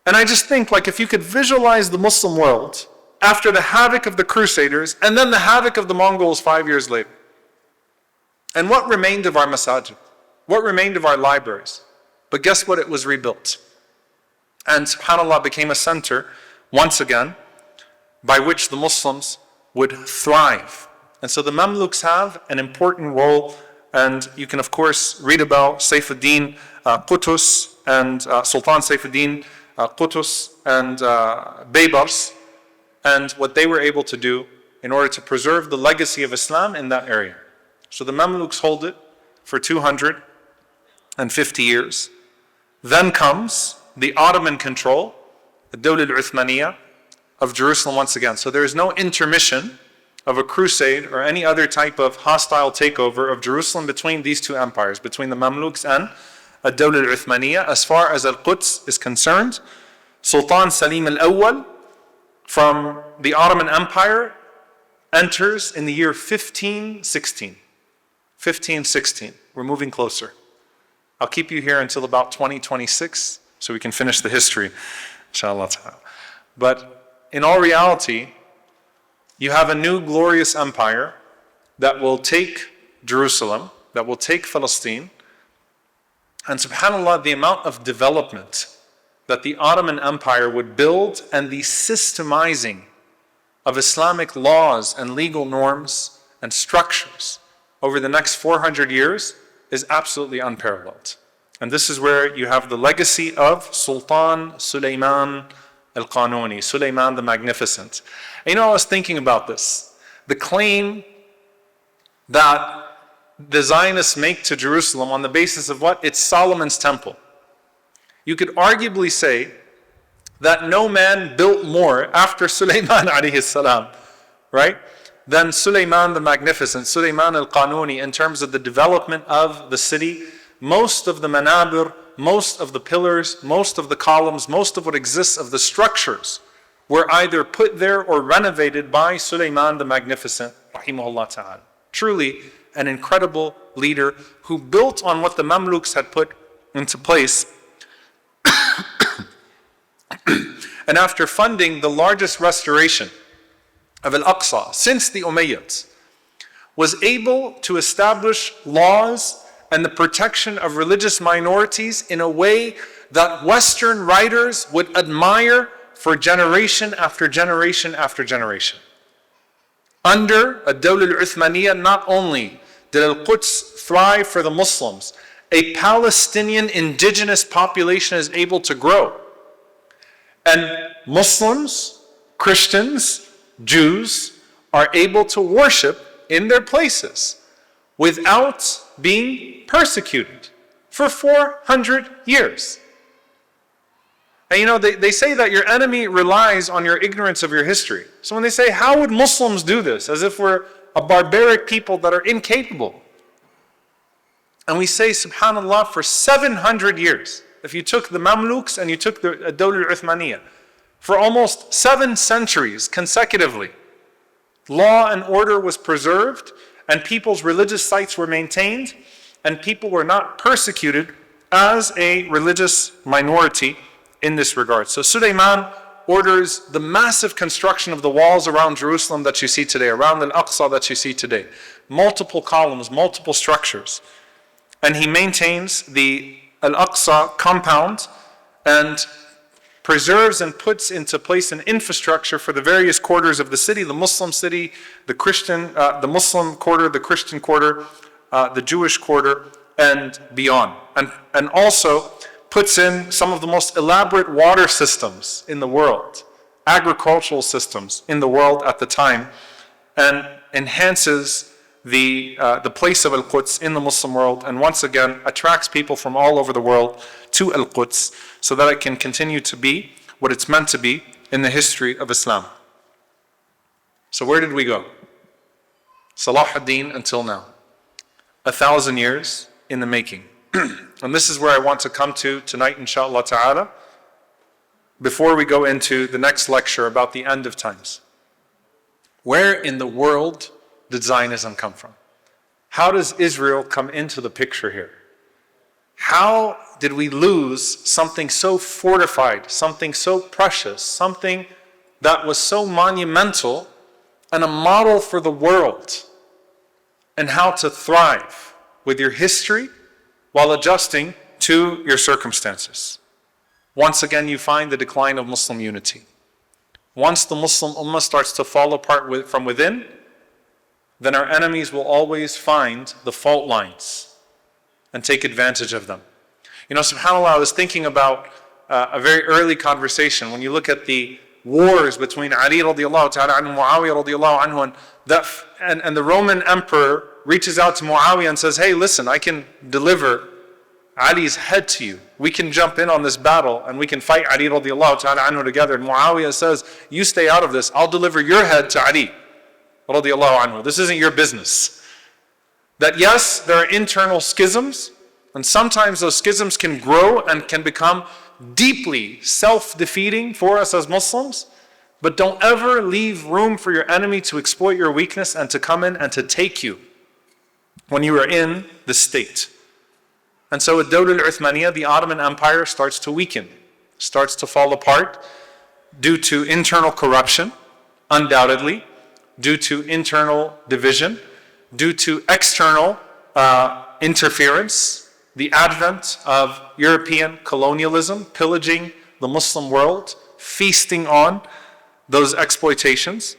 And I just think, if you could visualize the Muslim world after the havoc of the Crusaders and then the havoc of the Mongols 5 years later. And what remained of our masajid? What remained of our libraries? But guess what? It was rebuilt. And subhanAllah became a center, once again, by which the Muslims would thrive. And so the Mamluks have an important role, and you can of course read about Sayfuddin Qutuz and Sultan Sayfuddin Qutuz and Baybars, and what they were able to do in order to preserve the legacy of Islam in that area. So the Mamluks hold it for 250 years. Then comes the Ottoman control, the Dawla al-Uthmaniyya of Jerusalem once again. So there is no intermission of a crusade or any other type of hostile takeover of Jerusalem between these two empires, between the Mamluks and the Dawla al-Uthmaniyya. As far as Al-Quds is concerned, Sultan Salim al-Awwal from the Ottoman Empire enters in the year 1516. 1516. We're moving closer. I'll keep you here until about 2026 so we can finish the history, inshallah ta'ala. But in all reality, you have a new glorious empire that will take Jerusalem, that will take Palestine, and subhanAllah, the amount of development that the Ottoman Empire would build and the systemizing of Islamic laws and legal norms and structures over the next 400 years is absolutely unparalleled. And this is where you have the legacy of Sultan Suleiman Al-Qanuni, Suleiman the Magnificent. And I was thinking about this. The claim that the Zionists make to Jerusalem on the basis of what? It's Solomon's temple. You could arguably say that no man built more after Suleiman alayhi salam, right? Than Suleiman the Magnificent, Suleiman al-Qanuni, in terms of the development of the city. Most of the manabir, most of the pillars, most of the columns, most of what exists of the structures were either put there or renovated by Suleiman the Magnificent, rahimahullah ta'ala. Truly an incredible leader who built on what the Mamluks had put into place. And after funding the largest restoration of Al-Aqsa since the Umayyads, was able to establish laws and the protection of religious minorities in a way that Western writers would admire for generation after generation after generation. Under Ad-Dawla al-Uthmaniyya, not only did Al-Quds thrive for the Muslims, a Palestinian indigenous population is able to grow. And Muslims, Christians, Jews are able to worship in their places without being persecuted for 400 years. And they say that your enemy relies on your ignorance of your history. So when they say, how would Muslims do this? As if we're a barbaric people that are incapable. And we say, subhanAllah, for 700 years, if you took the Mamluks and you took the Dawla al-Uthmaniyya, for almost 7 centuries consecutively, law and order was preserved, and people's religious sites were maintained, and people were not persecuted as a religious minority in this regard. So Suleiman orders the massive construction of the walls around Jerusalem that you see today, around Al-Aqsa that you see today. Multiple columns, multiple structures. And he maintains the Al-Aqsa compound and preserves and puts into place an infrastructure for the various quarters of the city, the Muslim city, the Christian, the Muslim quarter, the Christian quarter, the Jewish quarter, and beyond. And also puts in some of the most elaborate water systems in the world, agricultural systems in the world at the time, and enhances the place of Al-Quds in the Muslim world, and once again attracts people from all over the world to Al-Quds so that it can continue to be what it's meant to be in the history of Islam. So where did we go? Salahuddin until now. 1,000 years in the making. And this is where I want to come to tonight, inshallah ta'ala, before we go into the next lecture about the end of times. Where in the world did Zionism come from? How does Israel come into the picture here? How did we lose something so fortified, something so precious, something that was so monumental and a model for the world? and how to thrive with your history while adjusting to your circumstances. Once again, you find the decline of Muslim unity. Once the Muslim ummah starts to fall apart from within, then our enemies will always find the fault lines and take advantage of them. You know, subhanAllah, I was thinking about a very early conversation. When you look at the wars between Ali radiallahu ta'ala and Muawiyah radiallahu anhu, and the Roman emperor reaches out to Muawiyah and says, hey, listen, I can deliver Ali's head to you. We can jump in on this battle and we can fight Ali radiallahu ta'ala anhu together. And Muawiyah says, you stay out of this. I'll deliver your head to Ali radiallahu anhu. This isn't your business. That yes, there are internal schisms, and sometimes those schisms can grow and can become deeply self-defeating for us as Muslims, but don't ever leave room for your enemy to exploit your weakness and to come in and to take you when you are in the state. And so with Dawla al-Uthmaniyya, the Ottoman Empire starts to weaken, starts to fall apart due to internal corruption, undoubtedly, due to internal division, due to external interference, the advent of European colonialism, pillaging the Muslim world, feasting on those exploitations.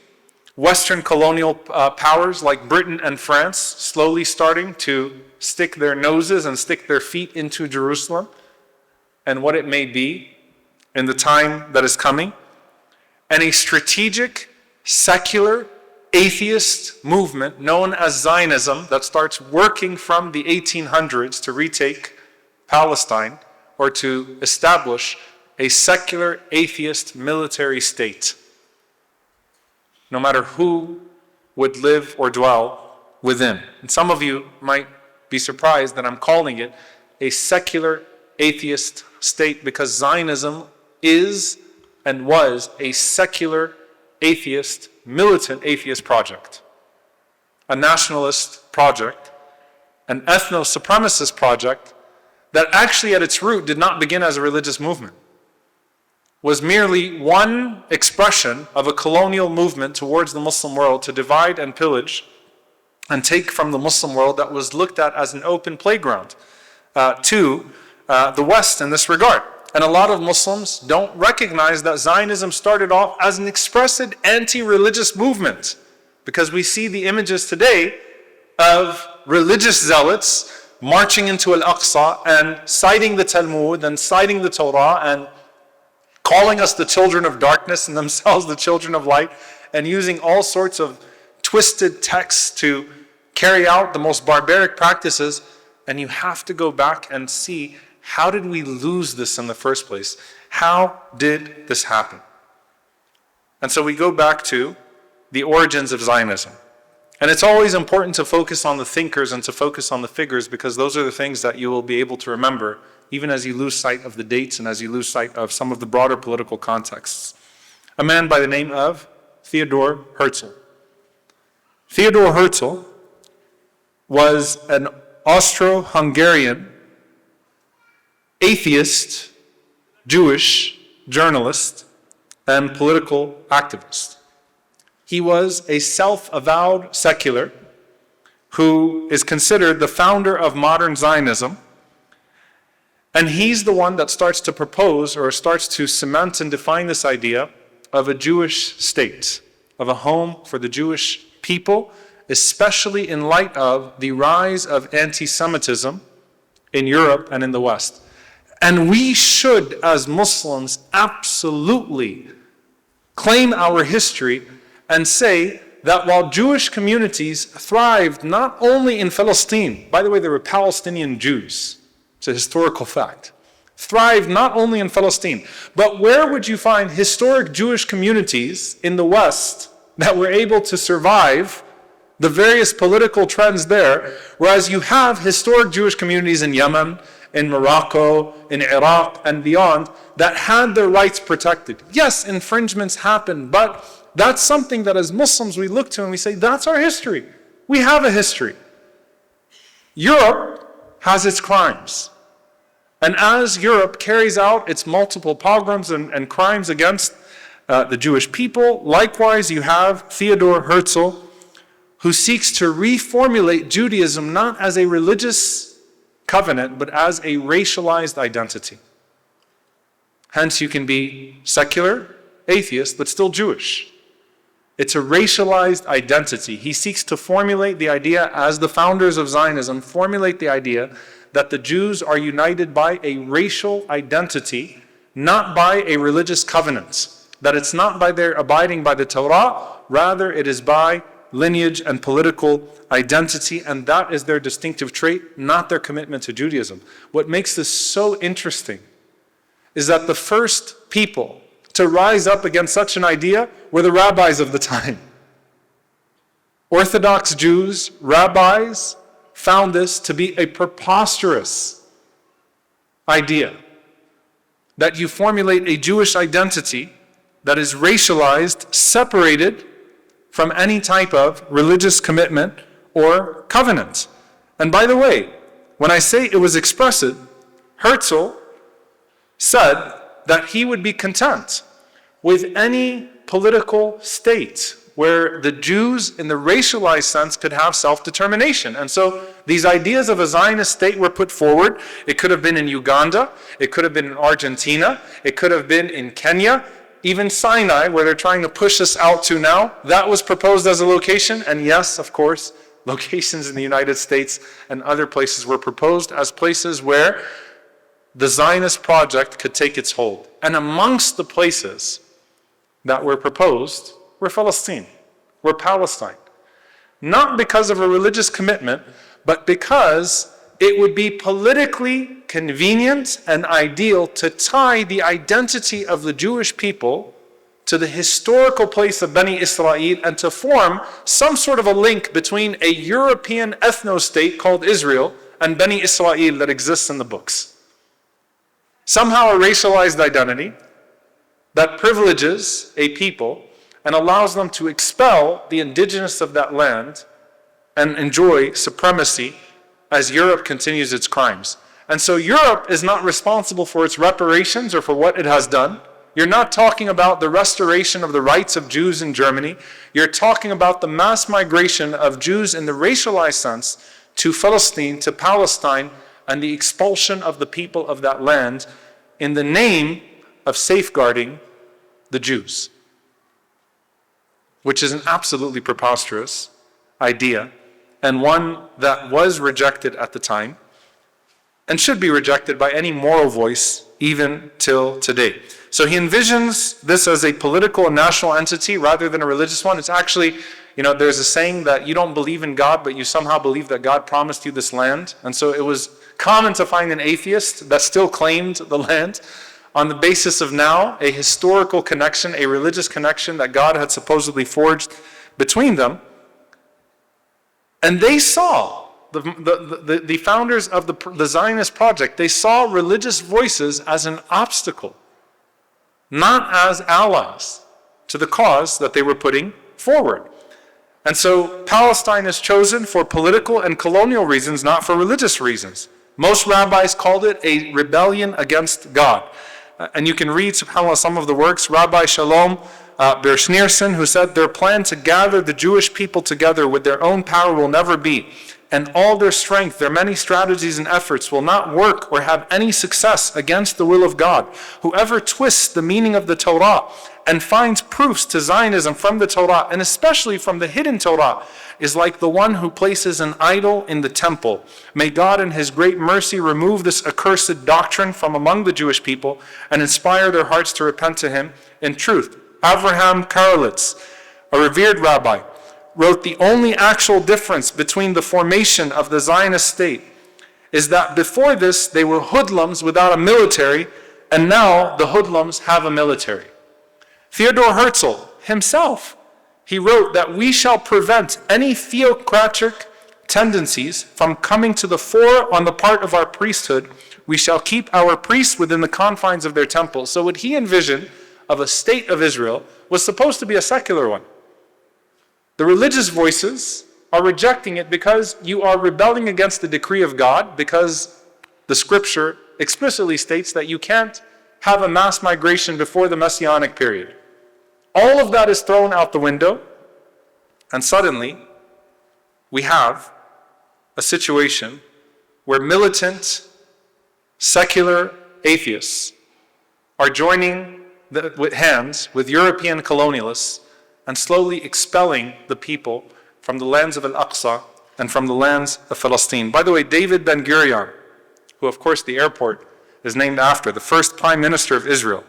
Western colonial powers like Britain and France slowly starting to stick their noses and stick their feet into Jerusalem and what it may be in the time that is coming. And a strategic, secular, atheist movement known as Zionism that starts working from the 1800s to retake Palestine or to establish a secular atheist military state. No matter who would live or dwell within. And some of you might be surprised that I'm calling it a secular atheist state because Zionism is and was a secular atheist, militant atheist project, a nationalist project, an ethno-supremacist project that actually at its root did not begin as a religious movement, was merely one expression of a colonial movement towards the Muslim world to divide and pillage and take from the Muslim world that was looked at as an open playground to the West in this regard. And a lot of Muslims don't recognize that Zionism started off as an expressed anti-religious movement, because we see the images today of religious zealots marching into Al-Aqsa and citing the Talmud and citing the Torah and calling us the children of darkness and themselves the children of light, and using all sorts of twisted texts to carry out the most barbaric practices. And you have to go back and see, how did we lose this in the first place? How did this happen? And so we go back to the origins of Zionism. And it's always important to focus on the thinkers and to focus on the figures, because those are the things that you will be able to remember even as you lose sight of the dates and as you lose sight of some of the broader political contexts. A man by the name of Theodor Herzl. Theodor Herzl was an Austro-Hungarian atheist, Jewish journalist, and political activist. He was a self-avowed secular who is considered the founder of modern Zionism, and he's the one that starts to propose or starts to cement and define this idea of a Jewish state, of a home for the Jewish people, especially in light of the rise of anti-Semitism in Europe and in the West. And we should, as Muslims, absolutely claim our history and say that while Jewish communities thrived not only in Palestine, by the way, there were Palestinian Jews, it's a historical fact, thrived not only in Palestine, but where would you find historic Jewish communities in the West that were able to survive the various political trends there, whereas you have historic Jewish communities in Yemen, in Morocco, in Iraq, and beyond, that had their rights protected. Yes, infringements happen, but that's something that as Muslims we look to and we say, that's our history. We have a history. Europe has its crimes. And as Europe carries out its multiple pogroms and crimes against the Jewish people, likewise you have Theodor Herzl, who seeks to reformulate Judaism not as a religious covenant, but as a racialized identity. Hence, you can be secular, atheist, but still Jewish. It's a racialized identity. He seeks to formulate the idea, as the founders of Zionism formulate the idea, that the Jews are united by a racial identity, not by a religious covenant. That it's not by their abiding by the Torah, rather it is by lineage and political identity, and that is their distinctive trait, not their commitment to Judaism. What makes this so interesting is that the first people to rise up against such an idea were the rabbis of the time. Orthodox Jews, rabbis, found this to be a preposterous idea. That you formulate a Jewish identity that is racialized, separated from any type of religious commitment or covenant. And by the way, when I say it was expressive, Herzl said that he would be content with any political state where the Jews in the racialized sense could have self-determination. And so these ideas of a Zionist state were put forward. It could have been in Uganda, it could have been in Argentina, it could have been in Kenya, even Sinai, where they're trying to push us out to now. That was proposed as a location, and yes, of course, locations in the United States and other places were proposed as places where the Zionist project could take its hold. And amongst the places that were proposed were Palestine, were Palestine. Not because of a religious commitment, but because it would be politically convenient and ideal to tie the identity of the Jewish people to the historical place of Bani Israel and to form some sort of a link between a European ethno-state called Israel and Bani Israel that exists in the books. Somehow a racialized identity that privileges a people and allows them to expel the indigenous of that land and enjoy supremacy as Europe continues its crimes. And so Europe is not responsible for its reparations or for what it has done. You're not talking about the restoration of the rights of Jews in Germany. You're talking about the mass migration of Jews in the racialized sense to Palestine, and the expulsion of the people of that land in the name of safeguarding the Jews, which is an absolutely preposterous idea, and one that was rejected at the time and should be rejected by any moral voice even till today. So he envisions this as a political and national entity rather than a religious one. It's actually, there's a saying that you don't believe in God, but you somehow believe that God promised you this land. And so it was common to find an atheist that still claimed the land on the basis of now a historical connection, a religious connection that God had supposedly forged between them. And they saw, the founders of the Zionist project, they saw religious voices as an obstacle, not as allies to the cause that they were putting forward. And so Palestine is chosen for political and colonial reasons, not for religious reasons. Most rabbis called it a rebellion against God. And you can read, subhanAllah, some of the works. Rabbi Shalom Bersneerson, who said, their plan to gather the Jewish people together with their own power will never be, and all their strength, their many strategies and efforts will not work or have any success against the will of God. Whoever twists the meaning of the Torah and finds proofs to Zionism from the Torah, and especially from the hidden Torah, is like the one who places an idol in the temple. May God in His great mercy remove this accursed doctrine from among the Jewish people and inspire their hearts to repent to Him in truth. Avraham Karelitz, a revered rabbi, wrote, the only actual difference between the formation of the Zionist state is that before this they were hoodlums without a military, and now the hoodlums have a military. Theodor Herzl himself, he wrote that we shall prevent any theocratic tendencies from coming to the fore on the part of our priesthood. We shall keep our priests within the confines of their temples. So what he envisioned of a state of Israel was supposed to be a secular one. The religious voices are rejecting it because you are rebelling against the decree of God, because the scripture explicitly states that you can't have a mass migration before the Messianic period. All of that is thrown out the window, and suddenly we have a situation where militant, secular atheists are joining with hands with European colonialists and slowly expelling the people from the lands of Al-Aqsa and from the lands of Palestine. By the way, David Ben-Gurion, who of course the airport is named after, the first prime minister of Israel,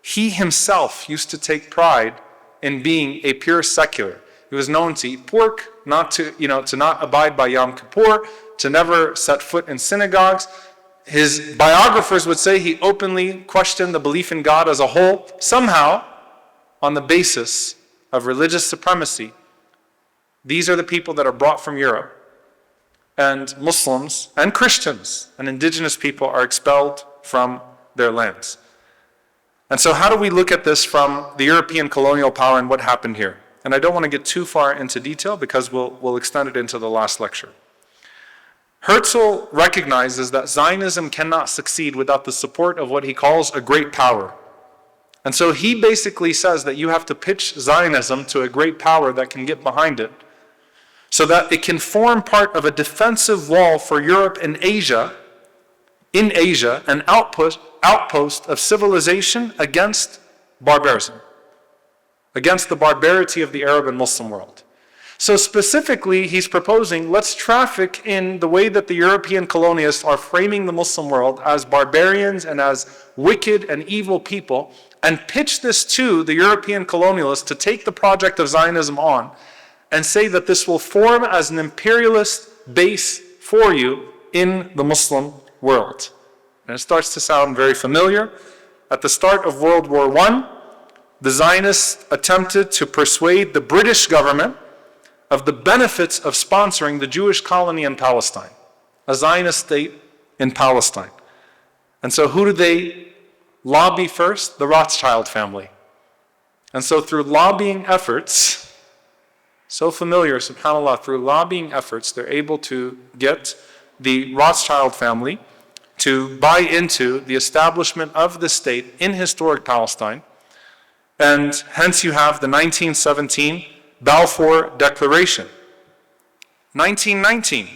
he himself used to take pride in being a pure secular. He was known to eat pork, to not abide by Yom Kippur, to never set foot in synagogues. His biographers would say he openly questioned the belief in God as a whole. Somehow, on the basis of religious supremacy, these are the people that are brought from Europe, and Muslims and Christians and indigenous people are expelled from their lands. And so how do we look at this from the European colonial power and what happened here? And I don't want to get too far into detail because we'll extend it into the last lecture. Herzl recognizes that Zionism cannot succeed without the support of what he calls a great power. And so he basically says that you have to pitch Zionism to a great power that can get behind it, so that it can form part of a defensive wall for Europe and Asia, in Asia, an outpost of civilization against barbarism, against the barbarity of the Arab and Muslim world. So specifically, he's proposing, let's traffic in the way that the European colonialists are framing the Muslim world as barbarians and as wicked and evil people, and pitch this to the European colonialists to take the project of Zionism on and say that this will form as an imperialist base for you in the Muslim world. And it starts to sound very familiar. At the start of World War I, the Zionists attempted to persuade the British government of the benefits of sponsoring the Jewish colony in Palestine, a Zionist state in Palestine. And so who did they lobby first? The Rothschild family. And so through lobbying efforts, so familiar, subhanAllah, through lobbying efforts, they're able to get the Rothschild family to buy into the establishment of the state in historic Palestine. And hence you have the 1917 Balfour Declaration. 1919,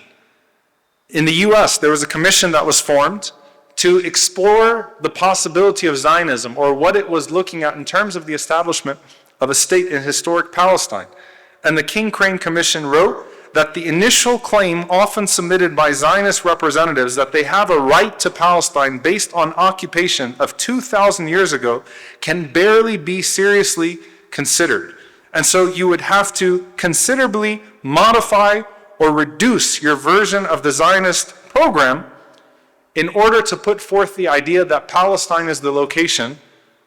in the US, there was a commission that was formed to explore the possibility of Zionism, or what it was looking at in terms of the establishment of a state in historic Palestine. And the King Crane Commission wrote that the initial claim often submitted by Zionist representatives that they have a right to Palestine based on occupation of 2,000 years ago can barely be seriously considered. And so you would have to considerably modify or reduce your version of the Zionist program in order to put forth the idea that Palestine is the location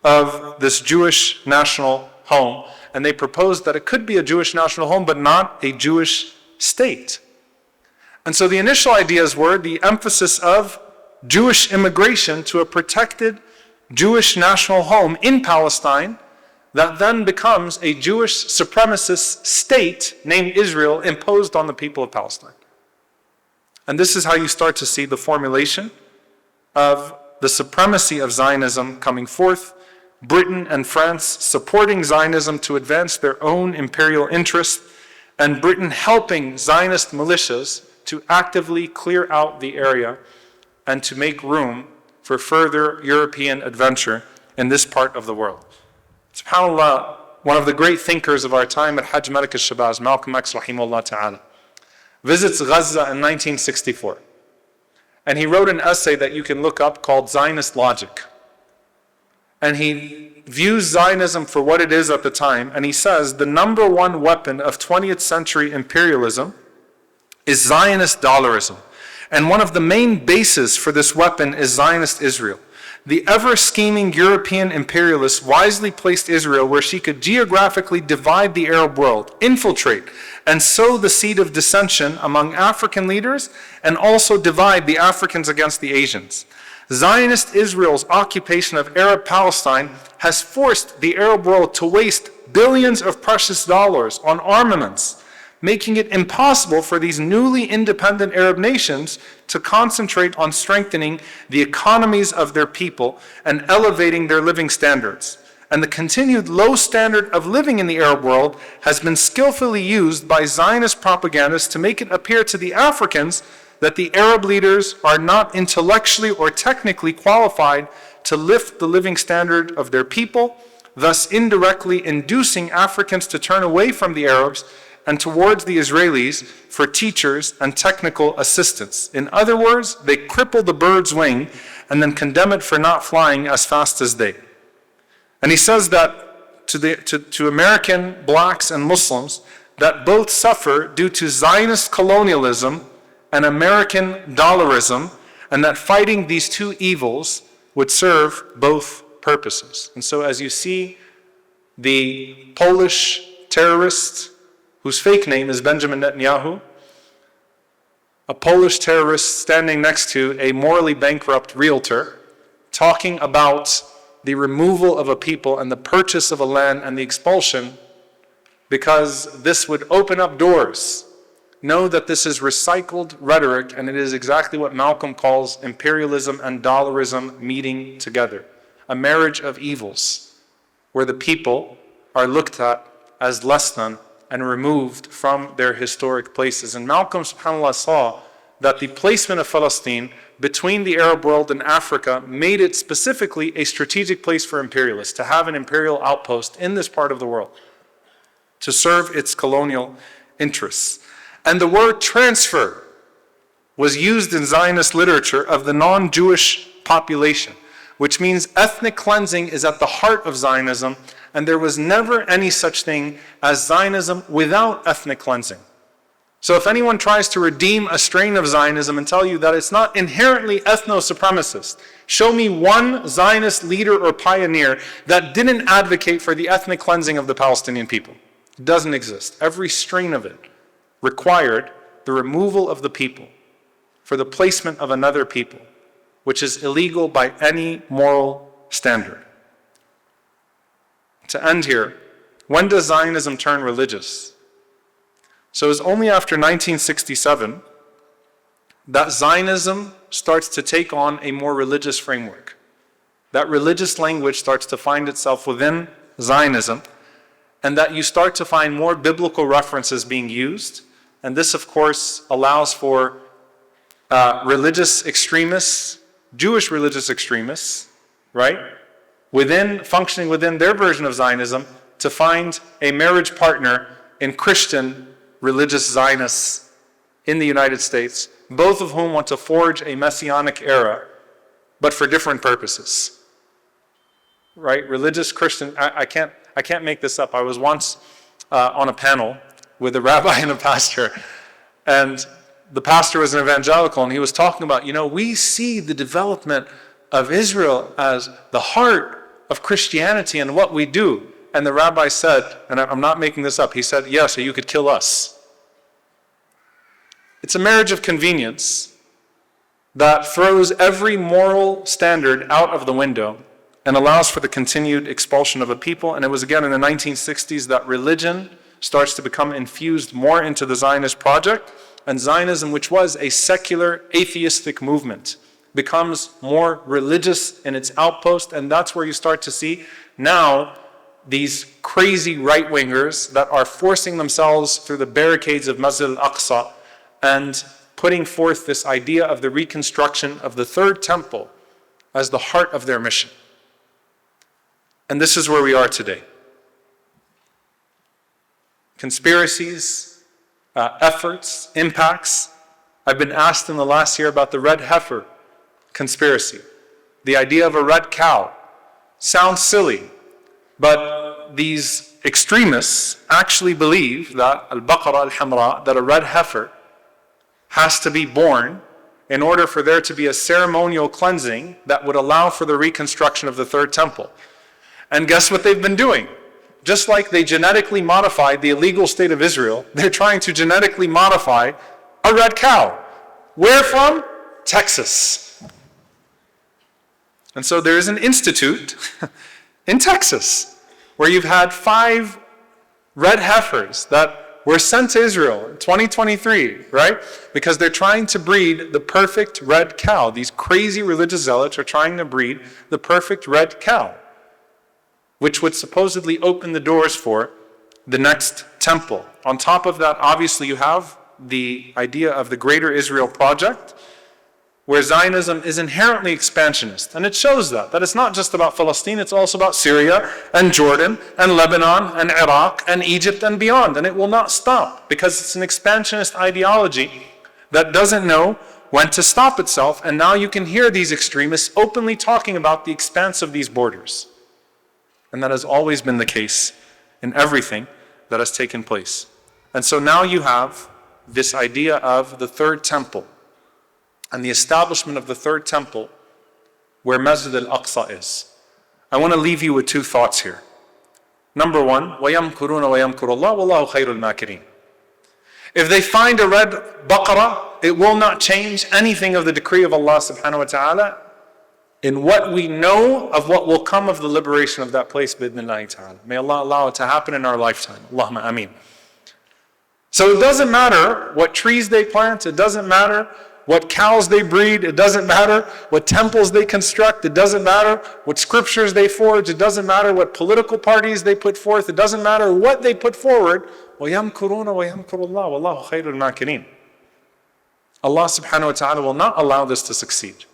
of this Jewish national home. And they proposed that it could be a Jewish national home, but not a Jewish state. And so the initial ideas were the emphasis of Jewish immigration to a protected Jewish national home in Palestine that then becomes a Jewish supremacist state named Israel imposed on the people of Palestine. And this is how you start to see the formulation of the supremacy of Zionism coming forth, Britain and France supporting Zionism to advance their own imperial interests, and Britain helping Zionist militias to actively clear out the area and to make room for further European adventure in this part of the world. SubhanAllah, one of the great thinkers of our time, Al-Hajj Malik al-Shabazz, Malcolm X rahimahullah ta'ala, visits Gaza in 1964. And he wrote an essay that you can look up called Zionist Logic. And he views Zionism for what it is at the time, and he says the number one weapon of 20th century imperialism is Zionist dollarism. And one of the main bases for this weapon is Zionist Israel. The ever-scheming European imperialists wisely placed Israel where she could geographically divide the Arab world, infiltrate, and sow the seed of dissension among African leaders, and also divide the Africans against the Asians. Zionist Israel's occupation of Arab Palestine has forced the Arab world to waste billions of precious dollars on armaments, making it impossible for these newly independent Arab nations to concentrate on strengthening the economies of their people and elevating their living standards. and the continued low standard of living in the Arab world has been skillfully used by Zionist propagandists to make it appear to the Africans that the Arab leaders are not intellectually or technically qualified to lift the living standard of their people, thus indirectly inducing Africans to turn away from the Arabs and towards the Israelis for teachers and technical assistance. In other words, they cripple the bird's wing and then condemn it for not flying as fast as they. And he says that to American blacks and Muslims, that both suffer due to Zionist colonialism and American dollarism, and that fighting these two evils would serve both purposes. And so as you see the Polish terrorist, whose fake name is Benjamin Netanyahu, a Polish terrorist standing next to a morally bankrupt realtor, talking about the removal of a people and the purchase of a land and the expulsion, because this would open up doors. Know that this is recycled rhetoric, and it is exactly what Malcolm calls imperialism and dollarism meeting together. A marriage of evils, where the people are looked at as less than and removed from their historic places. And Malcolm, subhanAllah, saw that the placement of Palestine between the Arab world and Africa made it specifically a strategic place for imperialists, to have an imperial outpost in this part of the world, to serve its colonial interests. And the word transfer was used in Zionist literature of the non-Jewish population, which means ethnic cleansing is at the heart of Zionism, and there was never any such thing as Zionism without ethnic cleansing. So if anyone tries to redeem a strain of Zionism and tell you that it's not inherently ethno-supremacist, show me one Zionist leader or pioneer that didn't advocate for the ethnic cleansing of the Palestinian people. It doesn't exist. Every strain of it required the removal of the people for the placement of another people, which is illegal by any moral standard. To end here, when does Zionism turn religious? So it's only after 1967 that Zionism starts to take on a more religious framework. That religious language starts to find itself within Zionism, and that you start to find more biblical references being used. And this, of course, allows for religious extremists, Jewish religious extremists, right, functioning within their version of Zionism, to find a marriage partner in Christian religious Zionists in the United States, both of whom want to forge a messianic era, but for different purposes. Right? Religious Christian, I can't make this up. I was once on a panel with a rabbi and a pastor, and the pastor was an evangelical, and he was talking about, we see the development of Israel as the heart of Christianity and what we do. And the rabbi said, and I'm not making this up, he said, yeah, so you could kill us. It's a marriage of convenience that throws every moral standard out of the window and allows for the continued expulsion of a people. And it was again in the 1960s that religion starts to become infused more into the Zionist project, and Zionism, which was a secular atheistic movement, becomes more religious in its outpost. And that's where you start to see now these crazy right-wingers that are forcing themselves through the barricades of Masjid Al-Aqsa and putting forth this idea of the reconstruction of the third temple as the heart of their mission. And this is where we are today. Conspiracies, efforts, impacts. I've been asked in the last year about the red heifer conspiracy. The idea of a red cow sounds silly, but these extremists actually believe that al-baqara al-hamra, that a red heifer has to be born in order for there to be a ceremonial cleansing that would allow for the reconstruction of the third temple. And guess what they've been doing? Just like they genetically modified the illegal state of Israel, they're trying to genetically modify a red cow. Where from? Texas. And so there is an institute in Texas where you've had 5 red heifers that were sent to Israel in 2023, right? Because they're trying to breed the perfect red cow. These crazy religious zealots are trying to breed the perfect red cow. which would supposedly open the doors for the next temple. On top of that, obviously, you have the idea of the Greater Israel Project, where Zionism is inherently expansionist. And it shows that it's not just about Palestine, it's also about Syria and Jordan and Lebanon and Iraq and Egypt and beyond. And it will not stop because it's an expansionist ideology that doesn't know when to stop itself. And now you can hear these extremists openly talking about the expanse of these borders. And that has always been the case in everything that has taken place. And so now you have this idea of the third temple and the establishment of the third temple where Masjid Al-Aqsa is. I want to leave you with two thoughts here. Number one, وَيَمْكُرُونَ وَيَمْكُرُ اللَّهُ وَاللَّهُ خَيْرُ الْمَاكِرِينَ. If they find a red baqarah, it will not change anything of the decree of Allah subhanahu wa ta'ala in what we know of what will come of the liberation of that place, bidnillahi ta'ala. May Allah allow it to happen in our lifetime. Allahumma ameen. So it doesn't matter what trees they plant, it doesn't matter what cows they breed, it doesn't matter what temples they construct, it doesn't matter what scriptures they forge, it doesn't matter what political parties they put forth, it doesn't matter what they put forward. وَيَمْكُرُونَ وَيَمْكُرُ اللَّهُ وَاللَّهُ خَيْرُ الْمَاكِرِينَ. Allah subhanahu wa ta'ala will not allow this to succeed.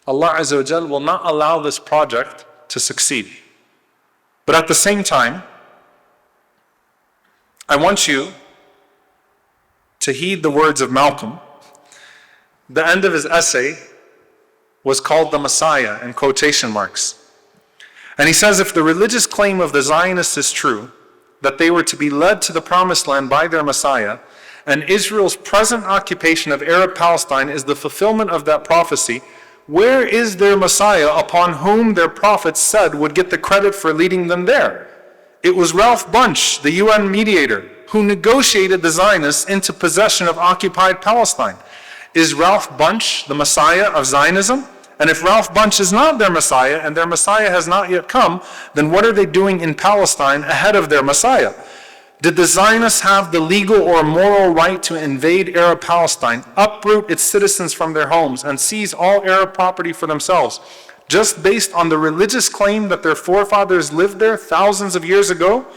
Allah Azza wa Jal will not allow this project to succeed. But at the same time, I want you to heed the words of Malcolm. The end of his essay was called "The Messiah" in quotation marks. And he says, if the religious claim of the Zionists is true, that they were to be led to the promised land by their Messiah, and Israel's present occupation of Arab Palestine is the fulfillment of that prophecy, where is their Messiah upon whom their prophets said would get the credit for leading them there? It was Ralph Bunche, the UN mediator, who negotiated the Zionists into possession of occupied Palestine. Is Ralph Bunche the Messiah of Zionism? And if Ralph Bunche is not their Messiah, and their Messiah has not yet come, then what are they doing in Palestine ahead of their Messiah? Did the Zionists have the legal or moral right to invade Arab Palestine, uproot its citizens from their homes, and seize all Arab property for themselves, just based on the religious claim that their forefathers lived there thousands of years ago?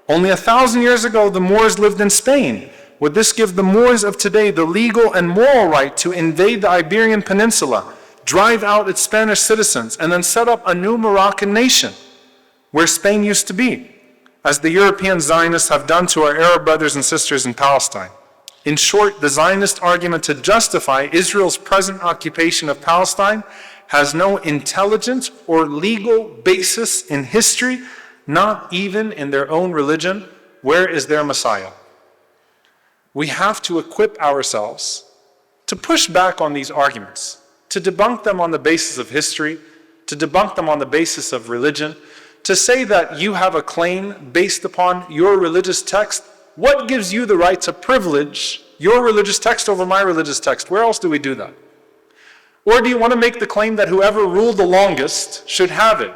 Only 1,000 years ago, the Moors lived in Spain. Would this give the Moors of today the legal and moral right to invade the Iberian Peninsula, drive out its Spanish citizens, and then set up a new Moroccan nation where Spain used to be, as the European Zionists have done to our Arab brothers and sisters in Palestine? In short, the Zionist argument to justify Israel's present occupation of Palestine has no intelligent or legal basis in history, not even in their own religion. Where is their Messiah? We have to equip ourselves to push back on these arguments, to debunk them on the basis of history, to debunk them on the basis of religion, to say that you have a claim based upon your religious text. What gives you the right to privilege your religious text over my religious text? Where else do we do that? Or do you want to make the claim that whoever ruled the longest should have it?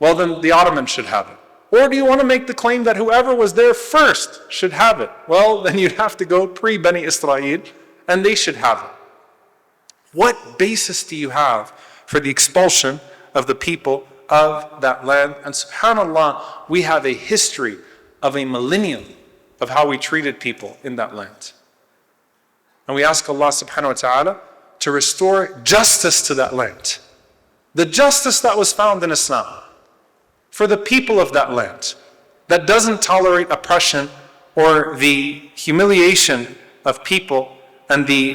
Well, then the Ottomans should have it. Or do you want to make the claim that whoever was there first should have it? Well, then you'd have to go pre-Bani Israel, and they should have it. What basis do you have for the expulsion of the people of that land? And subhanAllah, we have a history of a millennium of how we treated people in that land. And we ask Allah subhanahu wa ta'ala to restore justice to that land. The justice that was found in Islam for the people of that land, that doesn't tolerate oppression or the humiliation of people and the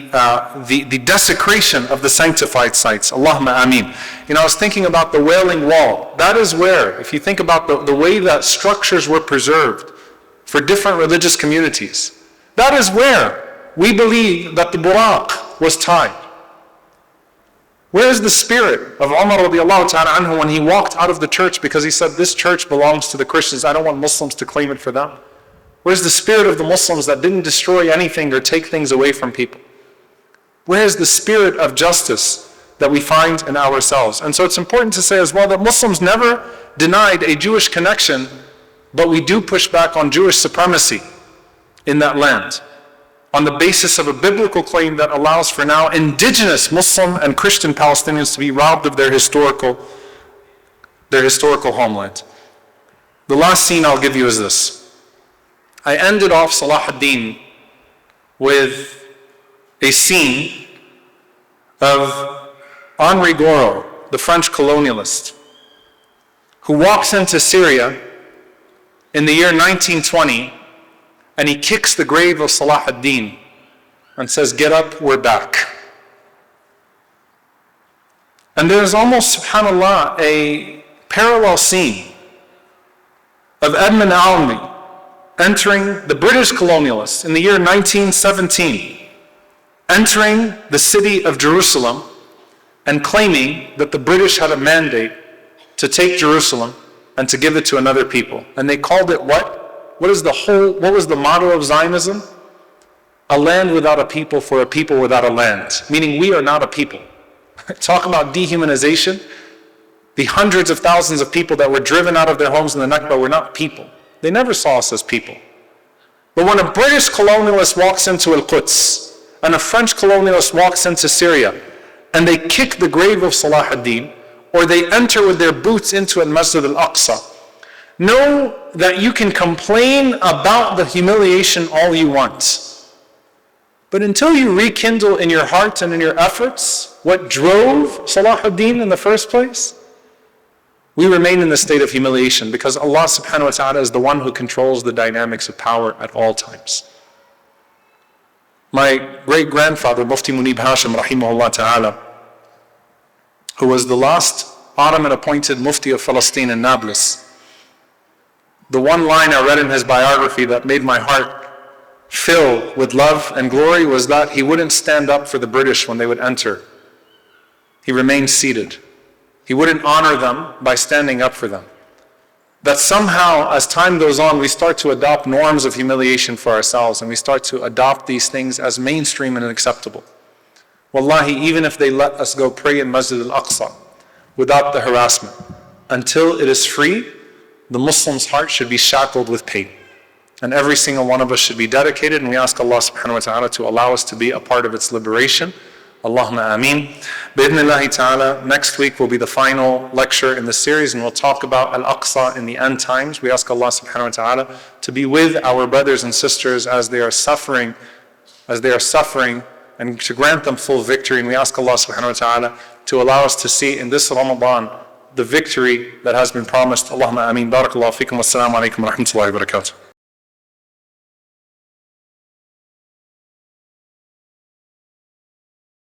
desecration of the sanctified sites. Allahumma ameen. You know, I was thinking about the Wailing Wall. That is where, if you think about the way that structures were preserved for different religious communities, that is where we believe that the Buraq was tied. Where is the spirit of Umar radiallahu ta'ala anhu when he walked out of the church because he said, this church belongs to the Christians, I don't want Muslims to claim it for them? Where's the spirit of the Muslims that didn't destroy anything or take things away from people? Where is the spirit of justice that we find in ourselves? And so it's important to say as well that Muslims never denied a Jewish connection, but we do push back on Jewish supremacy in that land on the basis of a biblical claim that allows for now indigenous Muslim and Christian Palestinians to be robbed of their historical homeland. The last scene I'll give you is this. I ended off Salahuddin with a scene of Henri Gouraud, the French colonialist, who walks into Syria in the year 1920, and he kicks the grave of Salahuddin and says, "Get up, we're back." And there's almost, subhanAllah, a parallel scene of Edmund Allenby entering, the British colonialist, in the year 1917, entering the city of Jerusalem and claiming that the British had a mandate to take Jerusalem and to give it to another people. And they called it what? What was the motto of Zionism? A land without a people for a people without a land. Meaning we are not a people. Talk about dehumanization. The hundreds of thousands of people that were driven out of their homes in the Nakba were not people. They never saw us as people. But when a British colonialist walks into Al-Quds and a French colonialist walks into Syria and they kick the grave of Salahuddin, or they enter with their boots into Masjid Al-Aqsa, know that you can complain about the humiliation all you want. But until you rekindle in your heart and in your efforts what drove Salahuddin in the first place, we remain in the state of humiliation, because Allah subhanahu wa ta'ala is the one who controls the dynamics of power at all times. My great-grandfather, Mufti Munib Hashim, rahimahullah ta'ala, who was the last Ottoman-appointed Mufti of Palestine in Nablus, the one line I read in his biography that made my heart fill with love and glory was that he wouldn't stand up for the British when they would enter. He remained seated. He wouldn't honor them by standing up for them. That somehow, as time goes on, we start to adopt norms of humiliation for ourselves, and we start to adopt these things as mainstream and acceptable. Wallahi, even if they let us go pray in Masjid Al-Aqsa without the harassment, until it is free, the Muslim's heart should be shackled with pain. And every single one of us should be dedicated, and we ask Allah subhanahu wa ta'ala to allow us to be a part of its liberation. Allahumma ameen. Bi-idhnillahi ta'ala, next week will be the final lecture in the series, and we'll talk about Al-Aqsa in the end times. We ask Allah subhanahu wa ta'ala to be with our brothers and sisters as they are suffering, and to grant them full victory. And we ask Allah subhanahu wa ta'ala to allow us to see in this Ramadan the victory that has been promised. Allahumma ameen. Barakallahu feekum. Wassalamu alaikum wa rahmatullahi wa barakatuh.